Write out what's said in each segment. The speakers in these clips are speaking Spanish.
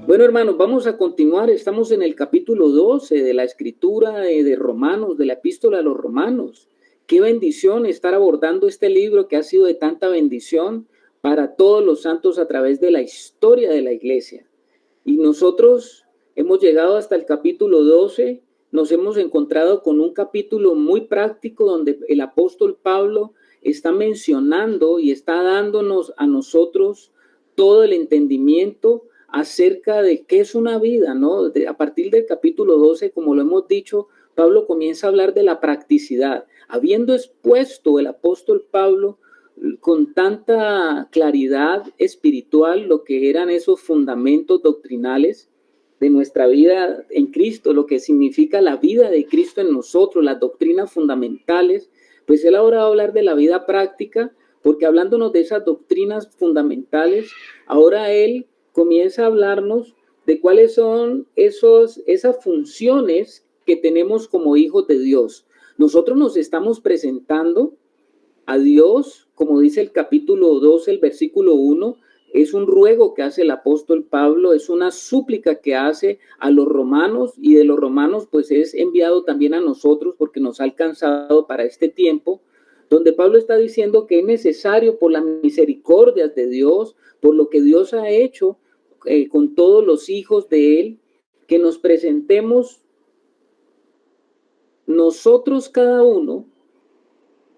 Bueno, hermanos, vamos a continuar. Estamos en el capítulo 12 de la escritura de Romanos, de la epístola a los Romanos. Qué bendición estar abordando este libro que ha sido de tanta bendición para todos los santos a través de la historia de la iglesia. Y nosotros hemos llegado hasta el capítulo 12. Nos hemos encontrado con un capítulo muy práctico donde el apóstol Pablo está mencionando y está dándonos a nosotros todo el entendimiento acerca de qué es una vida, ¿no? A partir del capítulo 12, como lo hemos dicho, Pablo comienza a hablar de la practicidad. Habiendo expuesto el apóstol Pablo con tanta claridad espiritual lo que eran esos fundamentos doctrinales de nuestra vida en Cristo, lo que significa la vida de Cristo en nosotros, las doctrinas fundamentales, pues él ahora va a hablar de la vida práctica, porque hablándonos de esas doctrinas fundamentales, ahora él comienza a hablarnos de cuáles son esas funciones que tenemos como hijos de Dios. Nosotros nos estamos presentando a Dios, como dice el capítulo 12, el versículo 1, es un ruego que hace el apóstol Pablo, es una súplica que hace a los romanos, y de los romanos pues es enviado también a nosotros porque nos ha alcanzado para este tiempo, donde Pablo está diciendo que es necesario por las misericordias de Dios, por lo que Dios ha hecho con todos los hijos de él, que nos presentemos nosotros cada uno,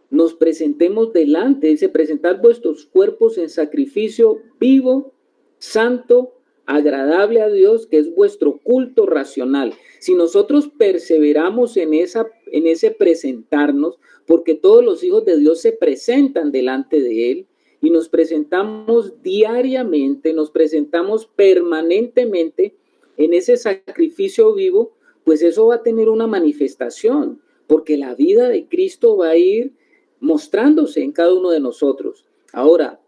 nos presentemos delante, dice, presentar vuestros cuerpos en sacrificio vivo, santo, agradable a Dios, que es vuestro culto racional. Si nosotros perseveramos en ese presentarnos, porque todos los hijos de Dios se presentan delante de Él, y nos presentamos diariamente, nos presentamos permanentemente en ese sacrificio vivo, pues eso va a tener una manifestación, porque la vida de Cristo va a ir mostrándose en cada uno de nosotros. Ahora,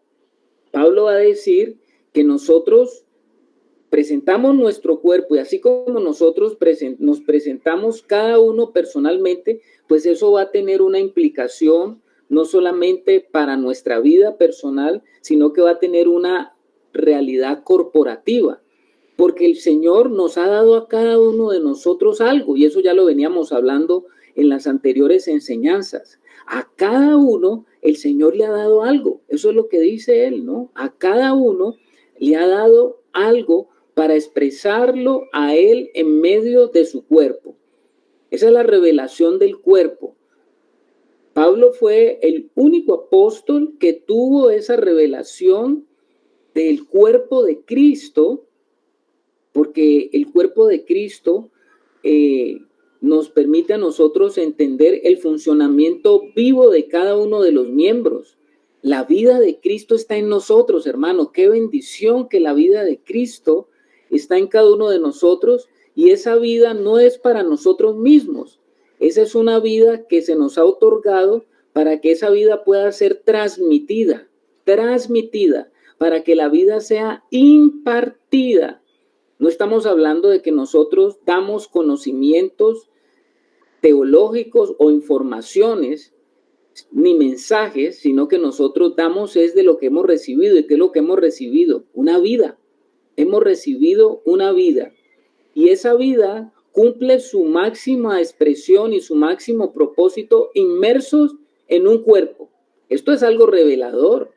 Pablo va a decir que nosotros presentamos nuestro cuerpo y así como nosotros nos presentamos cada uno personalmente, pues eso va a tener una implicación no solamente para nuestra vida personal, sino que va a tener una realidad corporativa, porque el Señor nos ha dado a cada uno de nosotros algo, y eso ya lo veníamos hablando en las anteriores enseñanzas. A cada uno el Señor le ha dado algo, eso es lo que dice él, ¿no? A cada uno le ha dado algo para expresarlo a él en medio de su cuerpo. Esa es la revelación del cuerpo. Pablo fue el único apóstol que tuvo esa revelación del cuerpo de Cristo, porque el cuerpo de Cristo nos permite a nosotros entender el funcionamiento vivo de cada uno de los miembros. La vida de Cristo está en nosotros, hermano. Qué bendición que la vida de Cristo está en cada uno de nosotros, y esa vida no es para nosotros mismos. Esa es una vida que se nos ha otorgado para que esa vida pueda ser transmitida, para que la vida sea impartida. No estamos hablando de que nosotros damos conocimientos teológicos o informaciones ni mensajes, sino que nosotros damos es de lo que hemos recibido. ¿Y qué es lo que hemos recibido? Una vida. Hemos recibido una vida. Y esa vida cumple su máxima expresión y su máximo propósito inmersos en un cuerpo. Esto es algo revelador.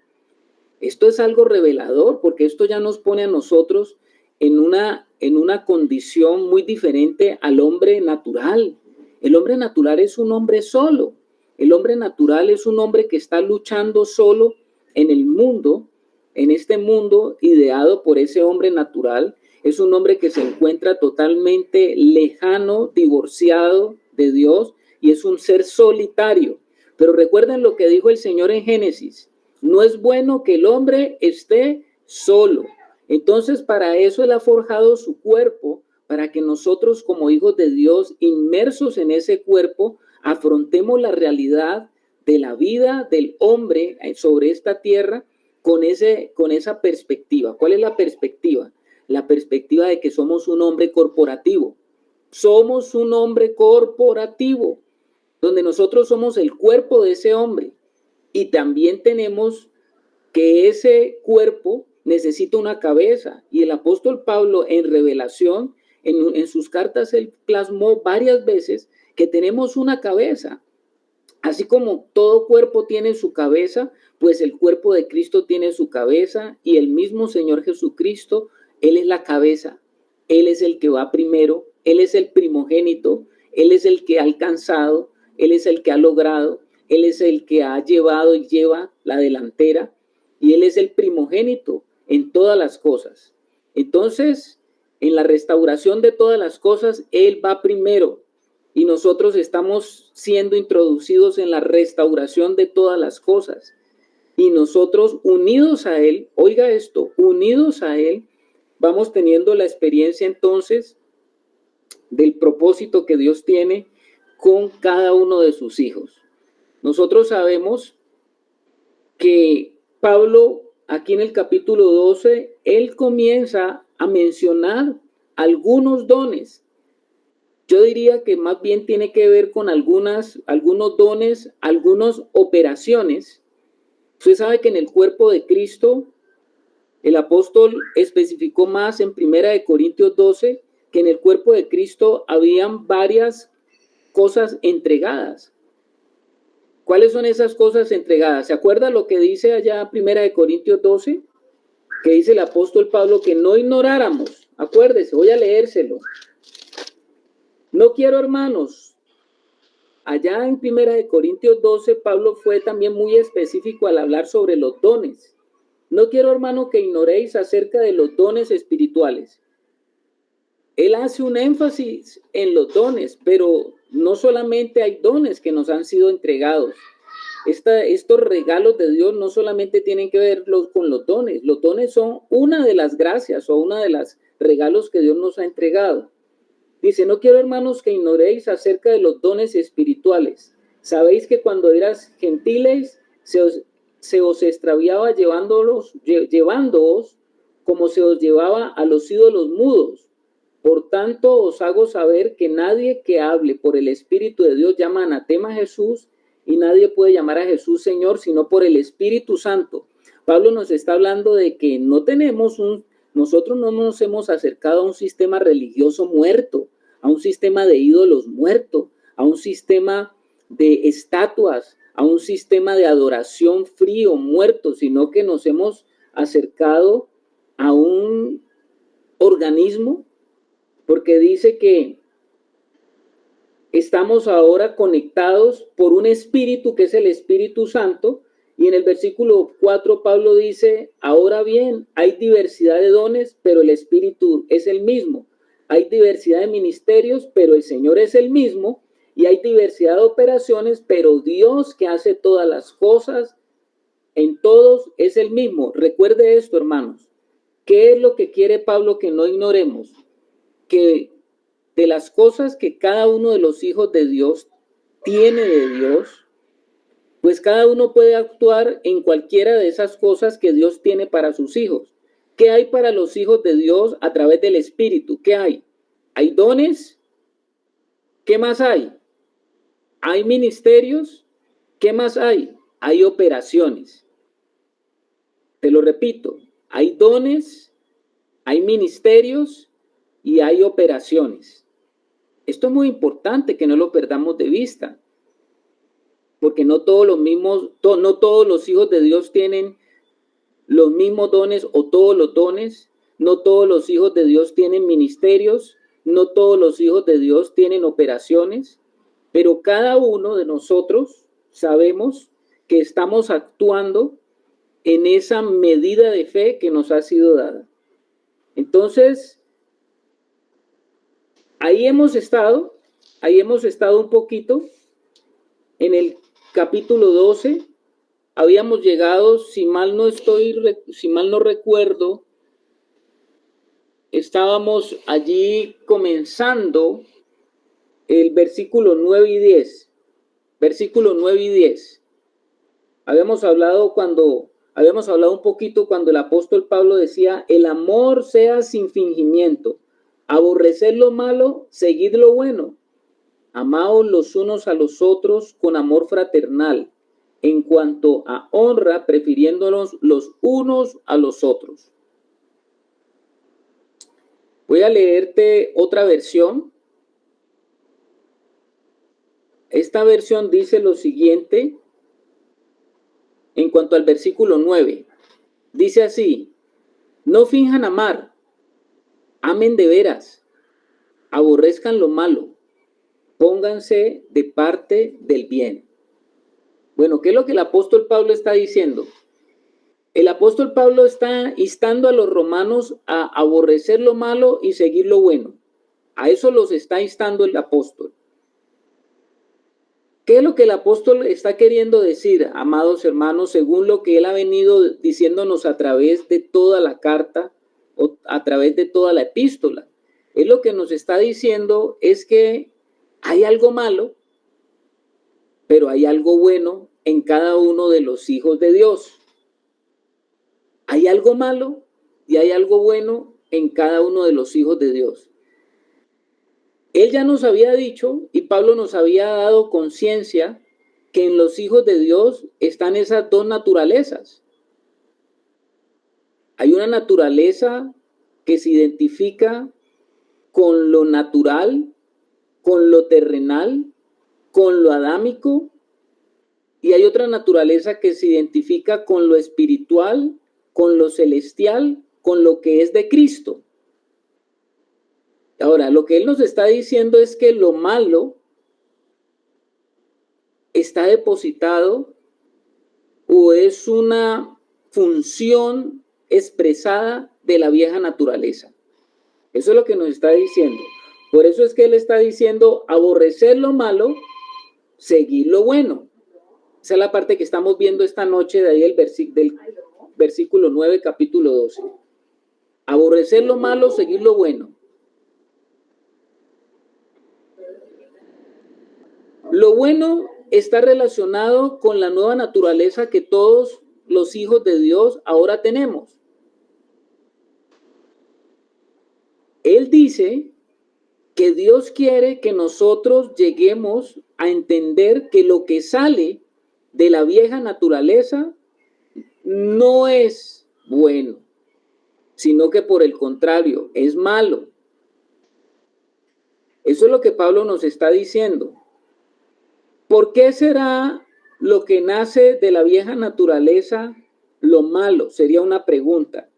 Esto es algo revelador porque esto ya nos pone a nosotros en una condición muy diferente al hombre natural. El hombre natural es un hombre solo. El hombre natural es un hombre que está luchando solo en el mundo, en este mundo ideado por ese hombre natural. Es un hombre que se encuentra totalmente lejano, divorciado de Dios, y es un ser solitario. Pero recuerden lo que dijo el Señor en Génesis: no es bueno que el hombre esté solo. Entonces, para eso Él ha forjado su cuerpo, para que nosotros como hijos de Dios, inmersos en ese cuerpo, afrontemos la realidad de la vida del hombre sobre esta tierra con esa perspectiva. ¿Cuál es la perspectiva? La perspectiva de que somos un hombre corporativo. Somos un hombre corporativo, donde nosotros somos el cuerpo de ese hombre. Y también tenemos que ese cuerpo necesita una cabeza. Y el apóstol Pablo en Revelación, en sus cartas, él plasmó varias veces que tenemos una cabeza. Así como todo cuerpo tiene su cabeza, pues el cuerpo de Cristo tiene su cabeza, y el mismo Señor Jesucristo, Él es la cabeza. Él es el que va primero, Él es el primogénito, Él es el que ha alcanzado, Él es el que ha logrado, Él es el que ha llevado y lleva la delantera, y Él es el primogénito en todas las cosas. Entonces, en la restauración de todas las cosas, Él va primero. Y nosotros estamos siendo introducidos en la restauración de todas las cosas. Y nosotros, unidos a Él, oiga esto, unidos a Él, vamos teniendo la experiencia entonces del propósito que Dios tiene con cada uno de sus hijos. Nosotros sabemos que Pablo, aquí en el capítulo 12, él comienza a mencionar algunos dones. Yo diría que más bien tiene que ver con algunos dones, algunas operaciones. Usted sabe que en el cuerpo de Cristo, el apóstol especificó más en 1 Corintios 12, que en el cuerpo de Cristo habían varias cosas entregadas. ¿Cuáles son esas cosas entregadas? ¿Se acuerda lo que dice allá 1 Corintios 12? Que dice el apóstol Pablo que no ignoráramos. Acuérdese, voy a leérselo. No quiero, hermanos. Allá en 1 Corintios 12, Pablo fue también muy específico al hablar sobre los dones. No quiero, hermano, que ignoréis acerca de los dones espirituales. Él hace un énfasis en los dones, pero no solamente hay dones que nos han sido entregados. Estos regalos de Dios no solamente tienen que ver con los dones. Los dones son una de las gracias o una de las regalos que Dios nos ha entregado. Dice, no quiero, hermanos, que ignoréis acerca de los dones espirituales. Sabéis que cuando eras gentiles se os extraviaba llevándoos como se os llevaba a los ídolos mudos. Por tanto, os hago saber que nadie que hable por el Espíritu de Dios llama anatema a Jesús, y nadie puede llamar a Jesús Señor sino por el Espíritu Santo. Pablo nos está hablando de que nosotros no nos hemos acercado a un sistema religioso muerto, a un sistema de ídolos muerto, a un sistema de estatuas, a un sistema de adoración frío, muerto, sino que nos hemos acercado a un organismo, porque dice que estamos ahora conectados por un espíritu que es el Espíritu Santo. Y en el versículo 4 Pablo dice, ahora bien, hay diversidad de dones, pero el Espíritu es el mismo. Hay diversidad de ministerios, pero el Señor es el mismo. Y hay diversidad de operaciones, pero Dios que hace todas las cosas en todos es el mismo. Recuerde esto, hermanos. ¿Qué es lo que quiere Pablo que no ignoremos? Que de las cosas que cada uno de los hijos de Dios tiene de Dios, pues cada uno puede actuar en cualquiera de esas cosas que Dios tiene para sus hijos. ¿Qué hay para los hijos de Dios a través del Espíritu? ¿Qué hay? ¿Hay dones? ¿Qué más hay? ¿Hay ministerios? ¿Qué más hay? Hay operaciones. Te lo repito, hay dones, hay ministerios y hay operaciones. Esto es muy importante que no lo perdamos de vista, porque no todos los hijos de Dios tienen los mismos dones o todos los dones, no todos los hijos de Dios tienen ministerios, no todos los hijos de Dios tienen operaciones, pero cada uno de nosotros sabemos que estamos actuando en esa medida de fe que nos ha sido dada. Entonces, ahí hemos estado un poquito. En el capítulo 12 habíamos llegado, si mal no recuerdo, estábamos allí comenzando el versículo 9 y 10. Versículo 9 y 10. Habíamos hablado un poquito cuando el apóstol Pablo decía, el amor sea sin fingimiento, aborreced lo malo, seguid lo bueno, amaos los unos a los otros con amor fraternal, en cuanto a honra, prefiriéndonos los unos a los otros. Voy a leerte otra versión. Esta versión dice lo siguiente en cuanto al versículo 9. Dice así: no finjan amar, amen de veras, aborrezcan lo malo, pónganse de parte del bien. Bueno, ¿qué es lo que el apóstol Pablo está diciendo? El apóstol Pablo está instando a los romanos a aborrecer lo malo y seguir lo bueno. A eso los está instando el apóstol. ¿Qué es lo que el apóstol está queriendo decir, amados hermanos, según lo que él ha venido diciéndonos a través de toda la carta o a través de toda la epístola? Él lo que nos está diciendo es que hay algo malo, pero hay algo bueno en cada uno de los hijos de Dios. Hay algo malo y hay algo bueno en cada uno de los hijos de Dios. Él ya nos había dicho, y Pablo nos había dado conciencia, que en los hijos de Dios están esas dos naturalezas. Hay una naturaleza que se identifica con lo natural, con lo terrenal, con lo adámico, y hay otra naturaleza que se identifica con lo espiritual, con lo celestial, con lo que es de Cristo. Ahora, lo que él nos está diciendo es que lo malo está depositado o es una función expresada de la vieja naturaleza. Eso es lo que nos está diciendo. Por eso es que él está diciendo aborrecer lo malo, seguir lo bueno. Esa es la parte que estamos viendo esta noche de ahí del versículo 9, capítulo 12. Aborrecer lo malo, seguir lo bueno. Lo bueno está relacionado con la nueva naturaleza que todos los hijos de Dios ahora tenemos. Él dice que Dios quiere que nosotros lleguemos a entender que lo que sale de la vieja naturaleza no es bueno, sino que por el contrario, es malo. Eso es lo que Pablo nos está diciendo. ¿Por qué será lo que nace de la vieja naturaleza lo malo? Sería una pregunta.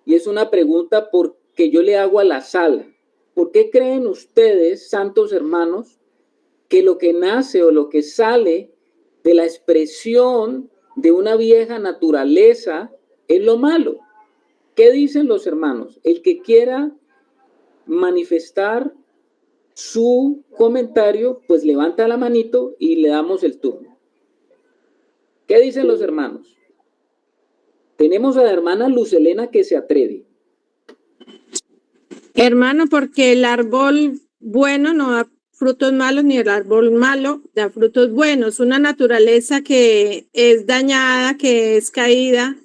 Y es una pregunta porque yo le hago a la sala. ¿Por qué creen ustedes, santos hermanos, que lo que nace o lo que sale de la expresión de una vieja naturaleza es lo malo? ¿Qué dicen los hermanos? El que quiera manifestar su comentario, pues levanta la manito y le damos el turno. ¿Qué dicen los hermanos? Tenemos a la hermana Luz Helena que se atreve. Hermano, porque el árbol bueno no da frutos malos, ni el árbol malo da frutos buenos. Una naturaleza que es dañada, que es caída,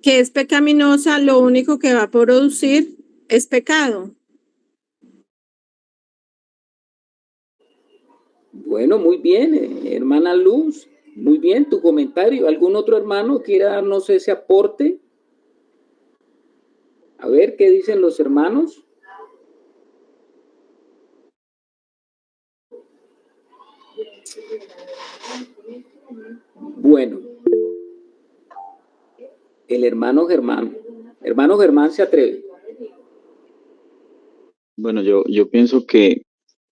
que es pecaminosa, lo único que va a producir es pecado. Bueno, muy bien, hermana Luz, muy bien tu comentario. ¿Algún otro hermano quiera darnos ese aporte? A ver, ¿qué dicen los hermanos? Bueno, el hermano Germán se atreve. Bueno, yo pienso que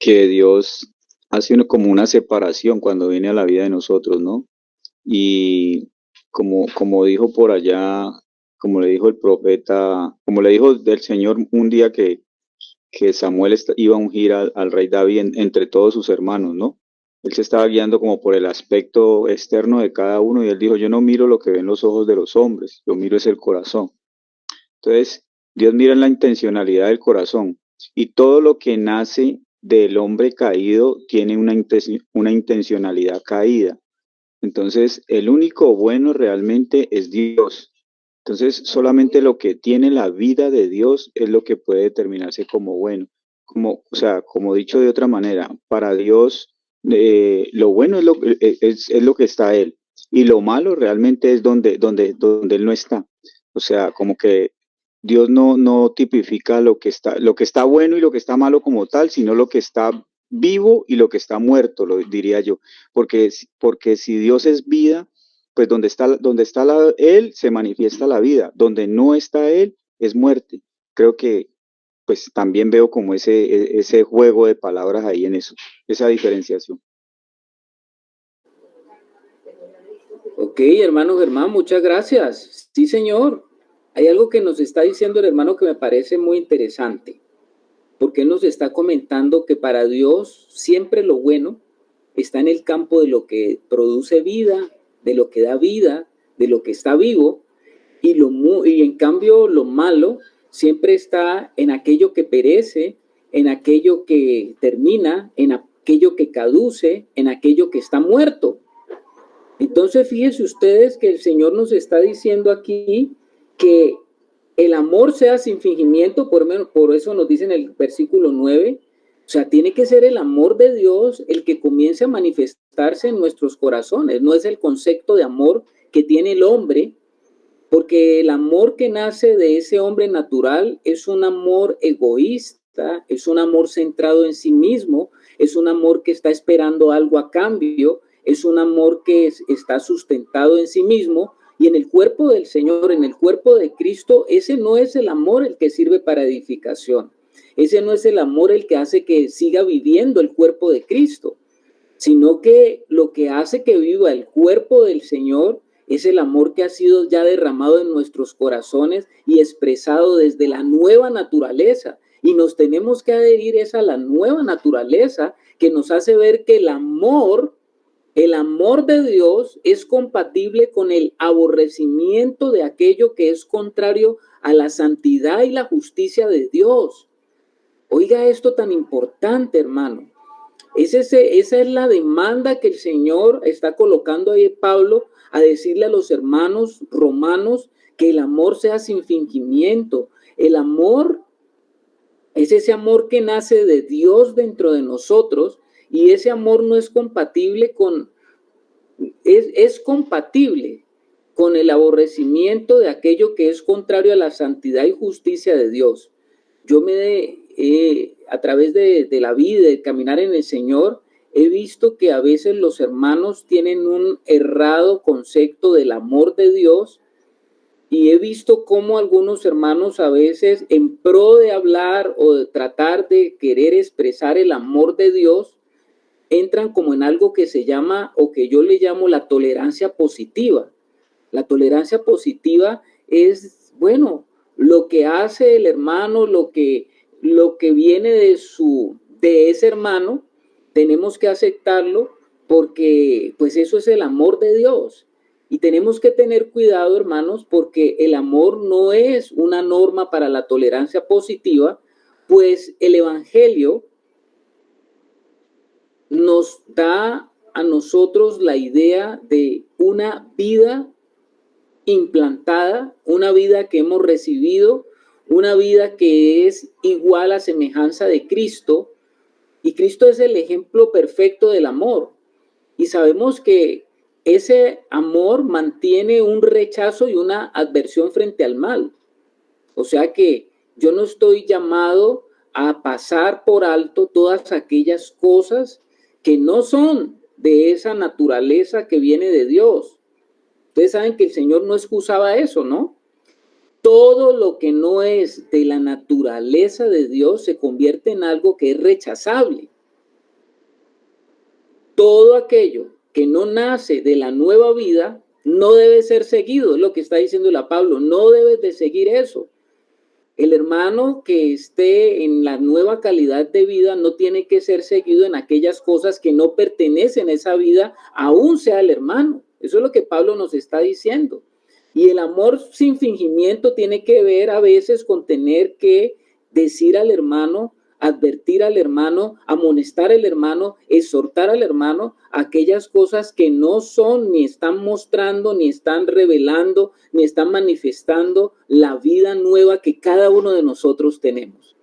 Dios hace como una separación cuando viene a la vida de nosotros, ¿no? Y como dijo por allá, como le dijo el profeta, como le dijo del Señor un día que Samuel iba a ungir al rey David entre todos sus hermanos, ¿no? Él se estaba guiando como por el aspecto externo de cada uno y él dijo, yo no miro lo que ven los ojos de los hombres, yo miro es el corazón. Entonces, Dios mira en la intencionalidad del corazón y todo lo que nace del hombre caído tiene una intencionalidad caída. Entonces, el único bueno realmente es Dios. Entonces, solamente lo que tiene la vida de Dios es lo que puede determinarse como bueno. Como dicho de otra manera, para Dios lo bueno es lo que está Él. y lo malo realmente es donde Él no está. O sea, como que Dios no tipifica lo que está bueno y lo que está malo como tal, sino lo que está vivo y lo que está muerto, lo diría yo. Porque si Dios es vida, pues donde está Él se manifiesta la vida. Donde no está Él es muerte. Creo que pues también veo como ese juego de palabras ahí en eso, esa diferenciación. Ok, hermano Germán, muchas gracias. Sí, señor. Hay algo que nos está diciendo el hermano que me parece muy interesante, porque él nos está comentando que para Dios siempre lo bueno está en el campo de lo que produce vida, de lo que da vida, de lo que está vivo, y en cambio lo malo siempre está en aquello que perece, en aquello que termina, en aquello que caduce, en aquello que está muerto. Entonces, fíjense ustedes que el Señor nos está diciendo aquí que el amor sea sin fingimiento, por eso nos dice en el versículo 9, o sea, tiene que ser el amor de Dios el que comience a manifestarse en nuestros corazones, no es el concepto de amor que tiene el hombre, porque el amor que nace de ese hombre natural es un amor egoísta, es un amor centrado en sí mismo, es un amor que está esperando algo a cambio, es un amor que está sustentado en sí mismo, y en el cuerpo del Señor, en el cuerpo de Cristo, ese no es el amor el que sirve para edificación. Ese no es el amor el que hace que siga viviendo el cuerpo de Cristo, sino que lo que hace que viva el cuerpo del Señor es el amor que ha sido ya derramado en nuestros corazones y expresado desde la nueva naturaleza. Y nos tenemos que adherir a la nueva naturaleza que nos hace ver que el amor de Dios es compatible con el aborrecimiento de aquello que es contrario a la santidad y la justicia de Dios. Oiga esto tan importante, hermano. Esa es la demanda que el Señor está colocando ahí Pablo a decirle a los hermanos romanos que el amor sea sin fingimiento. El amor es ese amor que nace de Dios dentro de nosotros, y ese amor no es compatible es compatible con el aborrecimiento de aquello que es contrario a la santidad y justicia de Dios. Yo a través de la vida, de caminar en el Señor, he visto que a veces los hermanos tienen un errado concepto del amor de Dios, y he visto cómo algunos hermanos a veces, en pro de hablar o de tratar de querer expresar el amor de Dios, entran como en algo que se llama, o que yo le llamo, la tolerancia positiva. La tolerancia positiva es, bueno, lo que hace el hermano, lo que viene de ese hermano, tenemos que aceptarlo, porque pues eso es el amor de Dios. Y tenemos que tener cuidado, hermanos, porque el amor no es una norma para la tolerancia positiva, pues el evangelio nos da a nosotros la idea de una vida implantada, una vida que hemos recibido, una vida que es igual a semejanza de Cristo, y Cristo es el ejemplo perfecto del amor. Y sabemos que ese amor mantiene un rechazo y una adversión frente al mal. O sea que yo no estoy llamado a pasar por alto todas aquellas cosas que no son de esa naturaleza que viene de Dios. Ustedes saben que el Señor no excusaba eso, ¿no? Todo lo que no es de la naturaleza de Dios se convierte en algo que es rechazable. Todo aquello que no nace de la nueva vida no debe ser seguido, es lo que está diciendo la Pablo, no debes de seguir eso. El hermano que esté en la nueva calidad de vida no tiene que ser seguido en aquellas cosas que no pertenecen a esa vida, aún sea el hermano. Eso es lo que Pablo nos está diciendo. Y el amor sin fingimiento tiene que ver a veces con tener que decir al hermano, advertir al hermano, amonestar al hermano, exhortar al hermano aquellas cosas que no son, ni están mostrando, ni están revelando, ni están manifestando la vida nueva que cada uno de nosotros tenemos.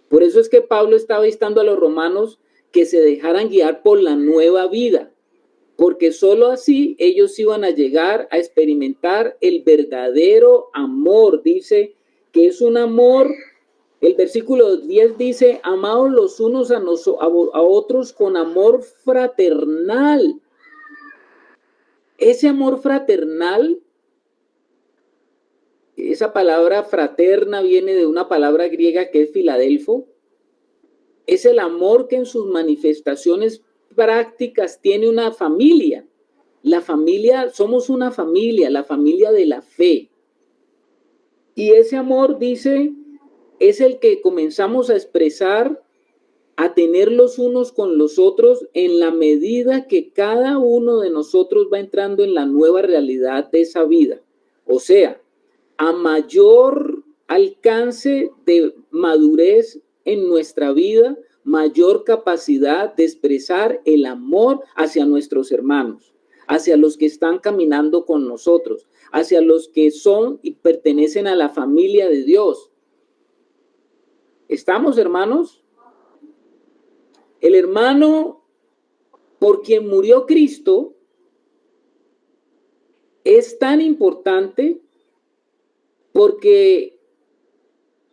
Por eso es que Pablo estaba instando a los romanos que se dejaran guiar por la nueva vida, porque solo así ellos iban a llegar a experimentar el verdadero amor. Dice que es un amor, el versículo 10 dice, amaos los unos a otros con amor fraternal. Ese amor fraternal, esa palabra fraterna viene de una palabra griega que es Filadelfo, es el amor que en sus manifestaciones prácticas tiene una familia. La familia, somos una familia, la familia de la fe. Y ese amor, dice, es el que comenzamos a expresar, a tener los unos con los otros en la medida que cada uno de nosotros va entrando en la nueva realidad de esa vida. O sea, a mayor alcance de madurez en nuestra vida, mayor capacidad de expresar el amor hacia nuestros hermanos, hacia los que están caminando con nosotros, hacia los que son y pertenecen a la familia de Dios. ¿Estamos, hermanos? El hermano por quien murió Cristo es tan importante porque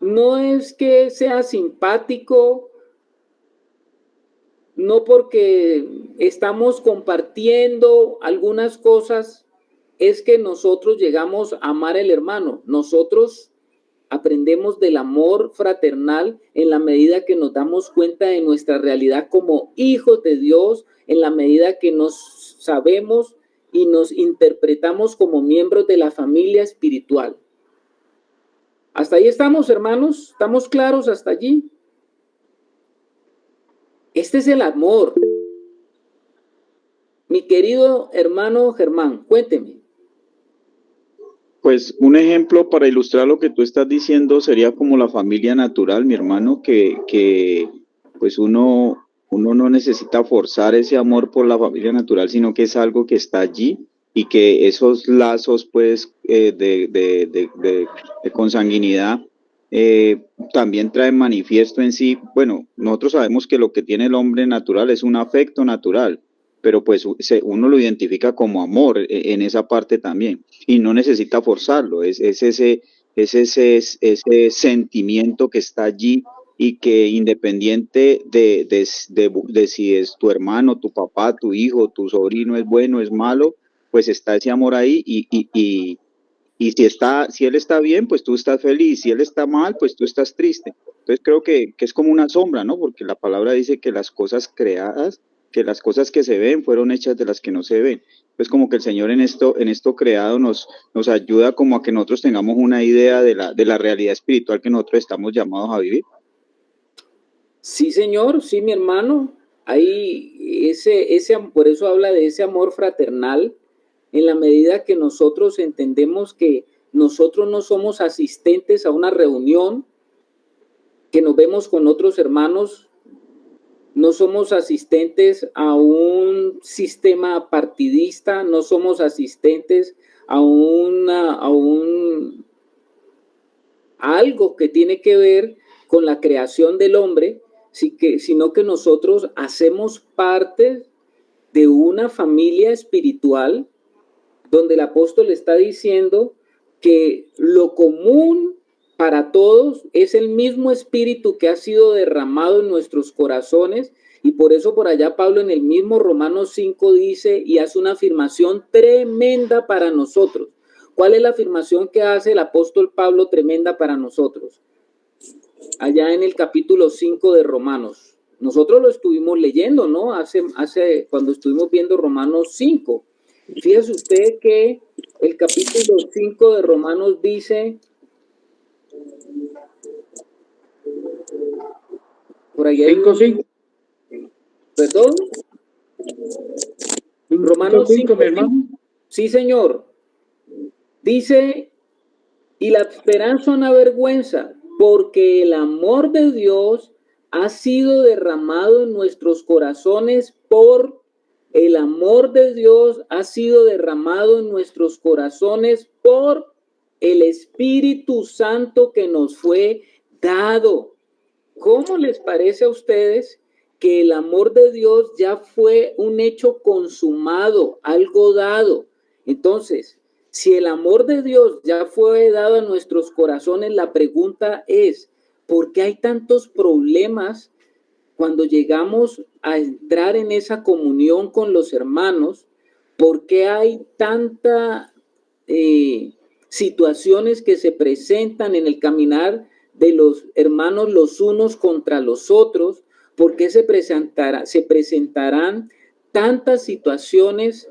no es que sea simpático, no porque estamos compartiendo algunas cosas, es que nosotros llegamos a amar al hermano. Nosotros aprendemos del amor fraternal en la medida que nos damos cuenta de nuestra realidad como hijos de Dios, en la medida que nos sabemos y nos interpretamos como miembros de la familia espiritual. ¿Hasta ahí estamos, hermanos? ¿Estamos claros hasta allí? Este es el amor. Mi querido hermano Germán, cuénteme. Pues un ejemplo para ilustrar lo que tú estás diciendo sería como la familia natural, mi hermano, que pues uno no necesita forzar ese amor por la familia natural, sino que es algo que está allí y que esos lazos pues de consanguinidad también traen manifiesto en sí. Bueno, nosotros sabemos que lo que tiene el hombre natural es un afecto natural, pero pues uno lo identifica como amor en esa parte también y no necesita forzarlo, es ese sentimiento que está allí y que independiente de si es tu hermano, tu papá, tu hijo, tu sobrino es bueno, es malo, pues está ese amor ahí y si él está bien, pues tú estás feliz, si él está mal, pues tú estás triste. Entonces creo que es como una sombra, ¿no? Porque la palabra dice que las cosas creadas, que las cosas que se ven fueron hechas de las que no se ven. Pues como que el Señor en esto creado nos ayuda como a que nosotros tengamos una idea de la realidad espiritual que nosotros estamos llamados a vivir. Sí, señor, sí, mi hermano. Ahí por eso habla de ese amor fraternal, en la medida que nosotros entendemos que nosotros no somos asistentes a una reunión, que nos vemos con otros hermanos, no somos asistentes a un sistema partidista, no somos asistentes a algo que tiene que ver con la creación del hombre, sino que nosotros hacemos parte de una familia espiritual donde el apóstol está diciendo que lo común para todos es el mismo espíritu que ha sido derramado en nuestros corazones, y por eso por allá Pablo en el mismo Romanos 5 dice y hace una afirmación tremenda para nosotros. ¿Cuál es la afirmación que hace el apóstol Pablo tremenda para nosotros? Allá en el capítulo 5 de Romanos. Nosotros lo estuvimos leyendo, ¿no? Cuando estuvimos viendo Romanos 5. Fíjese usted que el capítulo 5 de Romanos dice, por ahí hay 5. ¿Perdón? Romanos 5, mi hermano. Sí, señor. Dice, y la esperanza no avergüenza, porque el amor de Dios ha sido derramado en nuestros corazones el amor de Dios ha sido derramado en nuestros corazones por el Espíritu Santo que nos fue dado. ¿Cómo les parece a ustedes que el amor de Dios ya fue un hecho consumado, algo dado. Entonces, si el amor de Dios ya fue dado a nuestros corazones, la pregunta es, ¿por qué hay tantos problemas cuando llegamos a entrar en esa comunión con los hermanos? ¿Por qué hay tantas situaciones que se presentan en el caminar de los hermanos los unos contra los otros? ¿Por qué se presentarán tantas situaciones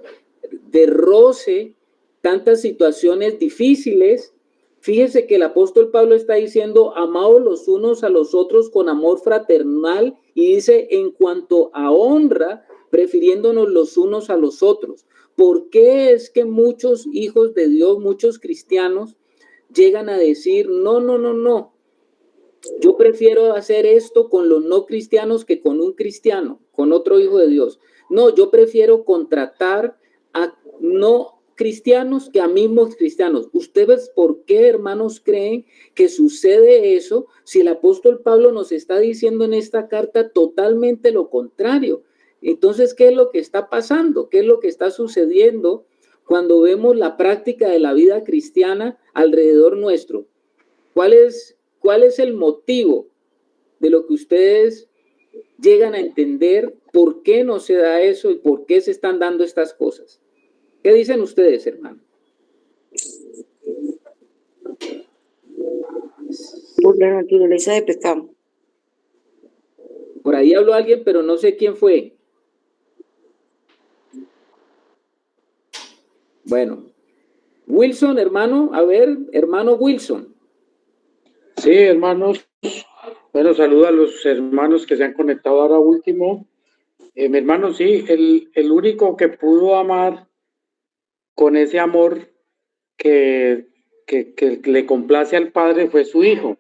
de roce, tantas situaciones difíciles? Fíjese que el apóstol Pablo está diciendo, amaos los unos a los otros con amor fraternal, y dice, en cuanto a honra, prefiriéndonos los unos a los otros. ¿Por qué es que muchos hijos de Dios, muchos cristianos, llegan a decir, no, yo prefiero hacer esto con los no cristianos que con un cristiano, con otro hijo de Dios? No, yo prefiero contratar a no cristianos que a mismos cristianos. ¿Ustedes por qué, hermanos, creen que sucede eso si el apóstol Pablo nos está diciendo en esta carta totalmente lo contrario? Entonces, ¿qué es lo que está pasando? ¿Qué es lo que está sucediendo cuando vemos la práctica de la vida cristiana alrededor nuestro? ¿Cuál es el motivo de lo que ustedes llegan a entender? ¿Por qué no se da eso y por qué se están dando estas cosas? ¿Qué dicen ustedes, hermano? Por la naturaleza de pecado. Por ahí habló alguien, pero no sé quién fue. Bueno, Wilson, hermano, a ver, hermano Wilson. Sí, hermanos. Bueno, saludo a los hermanos que se han conectado ahora último. Mi hermano, sí, el único que pudo amar con ese amor que le complace al Padre fue su Hijo.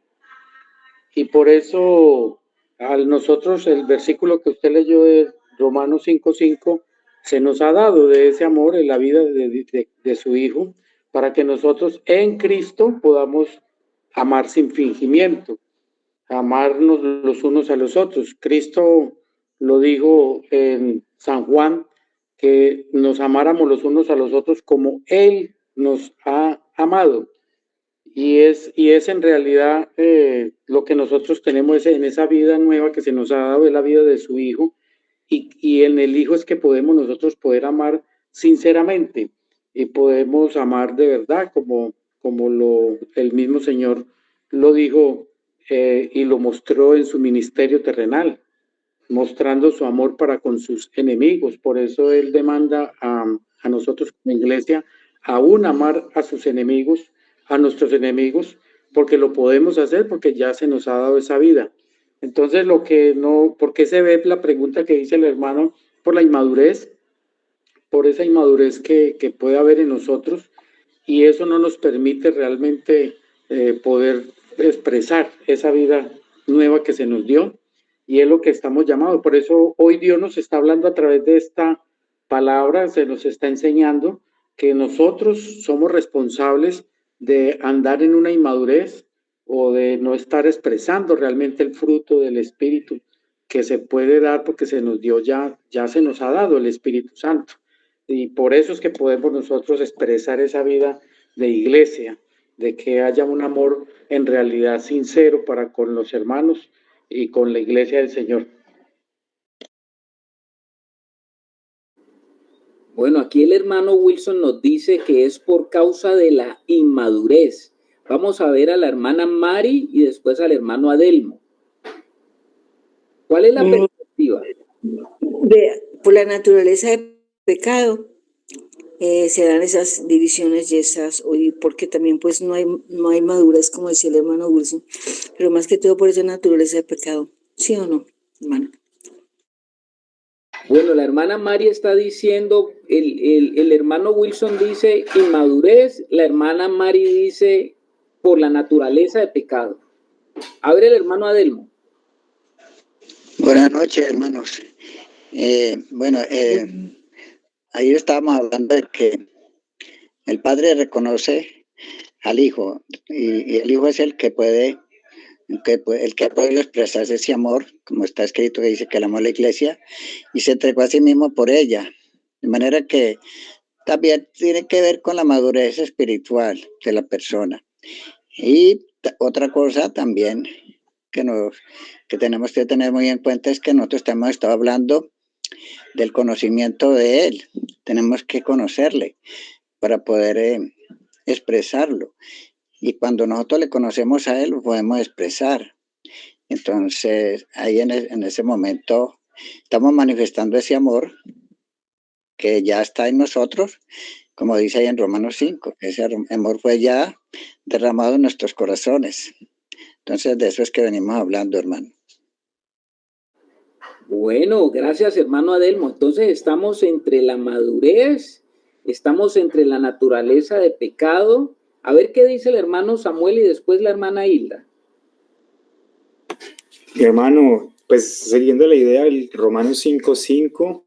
Y por eso, a nosotros, el versículo que usted leyó de Romanos 5:5, se nos ha dado de ese amor en la vida de su Hijo, para que nosotros en Cristo podamos amar sin fingimiento, amarnos los unos a los otros. Cristo lo dijo en San Juan, que nos amáramos los unos a los otros como Él nos ha amado. Y es en realidad lo que nosotros tenemos en esa vida nueva que se nos ha dado, es la vida de su Hijo, y en el Hijo es que podemos nosotros poder amar sinceramente y podemos amar de verdad, como el mismo Señor lo dijo y lo mostró en su ministerio terrenal, mostrando su amor para con sus enemigos. Por eso Él demanda a nosotros como iglesia aún amar a sus enemigos, a nuestros enemigos, porque lo podemos hacer, porque ya se nos ha dado esa vida. Entonces, ¿por qué se ve la pregunta que dice el hermano? Por la inmadurez, por esa inmadurez que puede haber en nosotros, y eso no nos permite realmente poder expresar esa vida nueva que se nos dio, y es lo que estamos llamados. Por eso hoy Dios nos está hablando a través de esta palabra, se nos está enseñando que nosotros somos responsables de andar en una inmadurez o de no estar expresando realmente el fruto del Espíritu que se puede dar porque se nos dio ya se nos ha dado el Espíritu Santo. Y por eso es que podemos nosotros expresar esa vida de iglesia, de que haya un amor en realidad sincero para con los hermanos y con la iglesia del Señor. Bueno, aquí el hermano Wilson nos dice que es por causa de la inmadurez. Vamos a ver a la hermana Mari y después al hermano Adelmo. ¿Cuál es la perspectiva? Por la naturaleza de pecado se dan esas divisiones y porque también pues no hay madurez, como decía el hermano Wilson, pero más que todo por esa naturaleza de pecado. ¿Sí o no, hermano? Bueno, la hermana Mari está diciendo, el hermano Wilson dice inmadurez, la hermana Mari dice por la naturaleza de pecado. A ver el hermano Adelmo. Buenas noches, hermanos. Ayer estábamos hablando de que el Padre reconoce al Hijo y el Hijo es el que puede el que puede expresarse ese amor, como está escrito que dice que él amó a la iglesia y se entregó a sí mismo por ella. De manera que también tiene que ver con la madurez espiritual de la persona. Y otra cosa también que tenemos que tener muy en cuenta es que nosotros hemos estado hablando del conocimiento de él. Tenemos que conocerle para poder expresarlo. Y cuando nosotros le conocemos a él, lo podemos expresar. Entonces, ahí en ese momento estamos manifestando ese amor que ya está en nosotros, como dice ahí en Romanos 5, que ese amor fue ya derramado en nuestros corazones. Entonces, de eso es que venimos hablando, hermano. Bueno, gracias, hermano Adelmo. Entonces estamos entre la madurez, estamos entre la naturaleza de pecado. A ver qué dice el hermano Samuel y después la hermana Hilda. Hermano, pues siguiendo la idea del Romanos 5:5,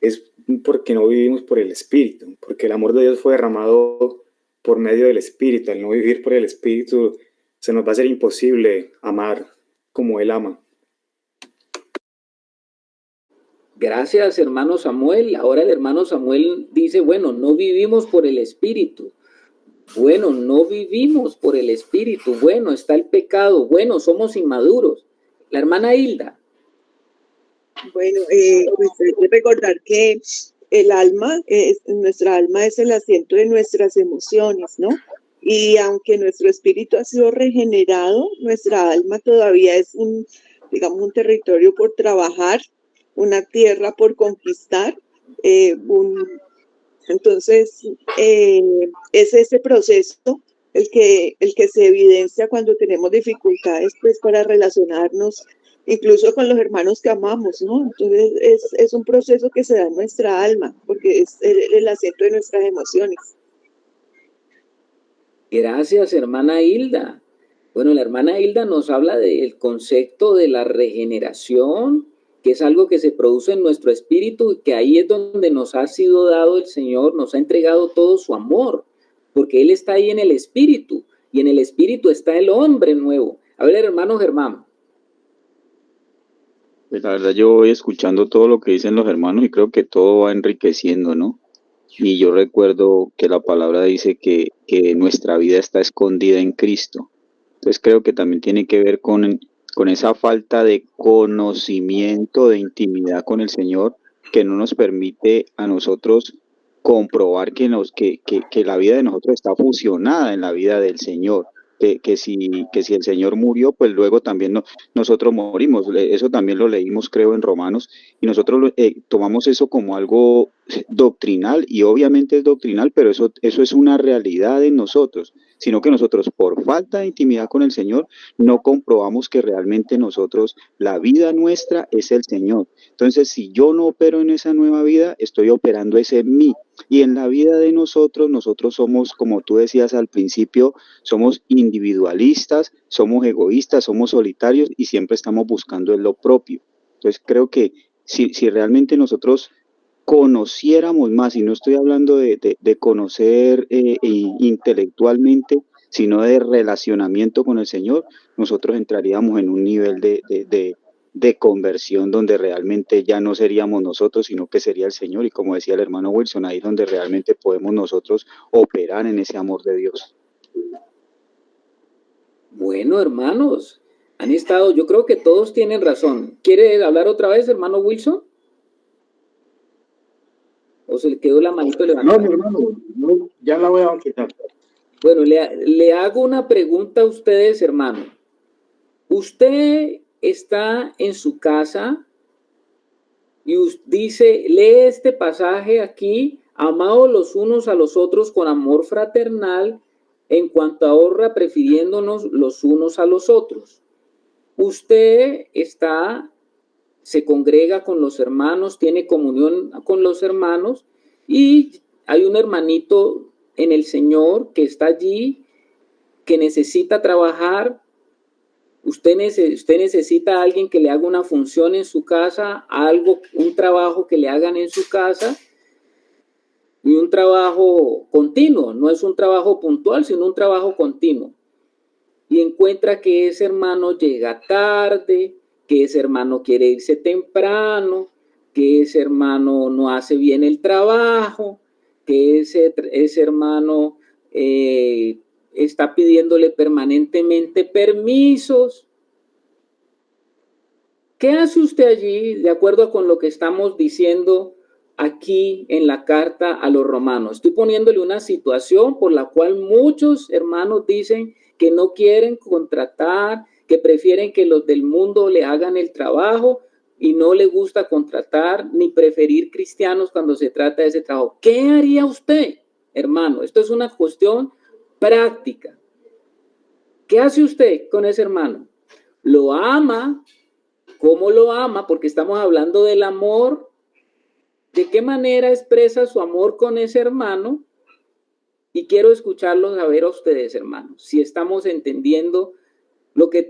es porque no vivimos por el Espíritu, porque el amor de Dios fue derramado por medio del Espíritu. Al no vivir por el Espíritu, se nos va a ser imposible amar como Él ama. Gracias, hermano Samuel. Ahora el hermano Samuel dice, bueno, no vivimos por el Espíritu. Bueno, no vivimos por el Espíritu. Bueno, está el pecado. Bueno, somos inmaduros. La hermana Hilda. Bueno, pues hay que recordar que el alma, nuestra alma es el asiento de nuestras emociones, ¿no? Y aunque nuestro espíritu ha sido regenerado, nuestra alma todavía es un territorio por trabajar, una tierra por conquistar, entonces es ese proceso el que se evidencia cuando tenemos dificultades pues para relacionarnos incluso con los hermanos que amamos, ¿no? Entonces es un proceso que se da en nuestra alma porque es el asiento de nuestras emociones. Gracias, hermana Hilda. Bueno, la hermana Hilda nos habla del concepto de la regeneración, que es algo que se produce en nuestro espíritu y que ahí es donde nos ha sido dado el Señor, nos ha entregado todo su amor, porque Él está ahí en el espíritu y en el espíritu está el hombre nuevo. A ver, hermano Germán. Pues la verdad yo voy escuchando todo lo que dicen los hermanos y creo que todo va enriqueciendo, ¿no? Y yo recuerdo que la palabra dice que nuestra vida está escondida en Cristo. Entonces creo que también tiene que ver con esa falta de conocimiento, de intimidad con el Señor, que no nos permite a nosotros comprobar que la vida de nosotros está fusionada en la vida del Señor. Que si el Señor murió, pues luego también nosotros morimos. Eso también lo leímos, creo, en Romanos, y nosotros tomamos eso como algo doctrinal, y obviamente es doctrinal, pero eso es una realidad en nosotros, sino que nosotros, por falta de intimidad con el Señor, no comprobamos que realmente nosotros, la vida nuestra es el Señor. Entonces, si yo no opero en esa nueva vida, estoy operando ese en mí. Y en la vida de nosotros somos, como tú decías al principio, somos individualistas, somos egoístas, somos solitarios y siempre estamos buscando en lo propio. Entonces creo que si realmente nosotros conociéramos más, y no estoy hablando de conocer intelectualmente, sino de relacionamiento con el Señor, nosotros entraríamos en un nivel de conversión donde realmente ya no seríamos nosotros, sino que sería el Señor. Y como decía el hermano Wilson, ahí es donde realmente podemos nosotros operar en ese amor de Dios. Bueno, hermanos, han estado, yo creo que todos tienen razón. ¿Quiere hablar otra vez, hermano Wilson? ¿O se le quedó la manito levantada? No, mi hermano, no, ya la voy a quitar. Bueno, le hago una pregunta a ustedes, hermano. Usted está en su casa y dice, lee este pasaje aquí, amados los unos a los otros con amor fraternal, en cuanto a honra, prefiriéndonos los unos a los otros. Usted se congrega con los hermanos, tiene comunión con los hermanos y hay un hermanito en el Señor que está allí, que necesita trabajar. Usted necesita a alguien que le haga una función en su casa, un trabajo que le hagan en su casa, y un trabajo continuo, no es un trabajo puntual, sino un trabajo continuo. y encuentra que ese hermano llega tarde, que ese hermano quiere irse temprano, que ese hermano no hace bien el trabajo, que ese hermano está pidiéndole permanentemente permisos. ¿Qué hace usted allí de acuerdo con lo que estamos diciendo aquí en la carta a los romanos? Estoy poniéndole una situación por la cual muchos hermanos dicen que no quieren contratar, que prefieren que los del mundo le hagan el trabajo y no le gusta contratar ni preferir cristianos cuando se trata de ese trabajo. ¿Qué haría usted, hermano? Esto es una cuestión práctica. ¿Qué hace usted con ese hermano? ¿Lo ama? ¿Cómo lo ama? Porque estamos hablando del amor. ¿De qué manera expresa su amor con ese hermano? Y quiero escucharlos a ver a ustedes, hermanos, si estamos entendiendo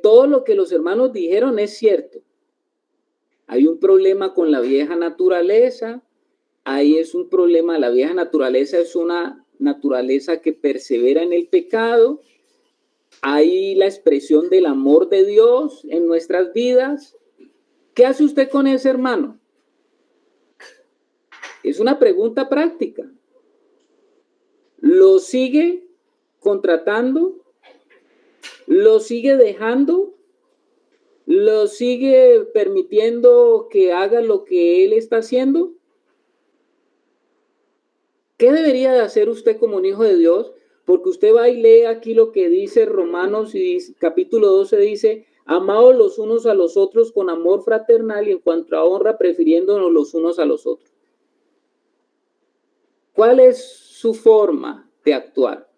todo lo que los hermanos dijeron es cierto. Hay un problema con la vieja naturaleza. Ahí es un problema. La vieja naturaleza es una naturaleza que persevera en el pecado. Hay la expresión del amor de Dios en nuestras vidas. ¿Qué hace usted con ese hermano? Es una pregunta práctica. ¿Lo sigue contratando? ¿Lo sigue dejando? ¿Lo sigue permitiendo que haga lo que él está haciendo? ¿Qué debería de hacer usted como un hijo de Dios? Porque usted va y lee aquí lo que dice Romanos, y dice, capítulo 12 dice: amaos los unos a los otros con amor fraternal y en cuanto a honra, prefiriéndonos los unos a los otros. ¿Cuál es su forma de actuar?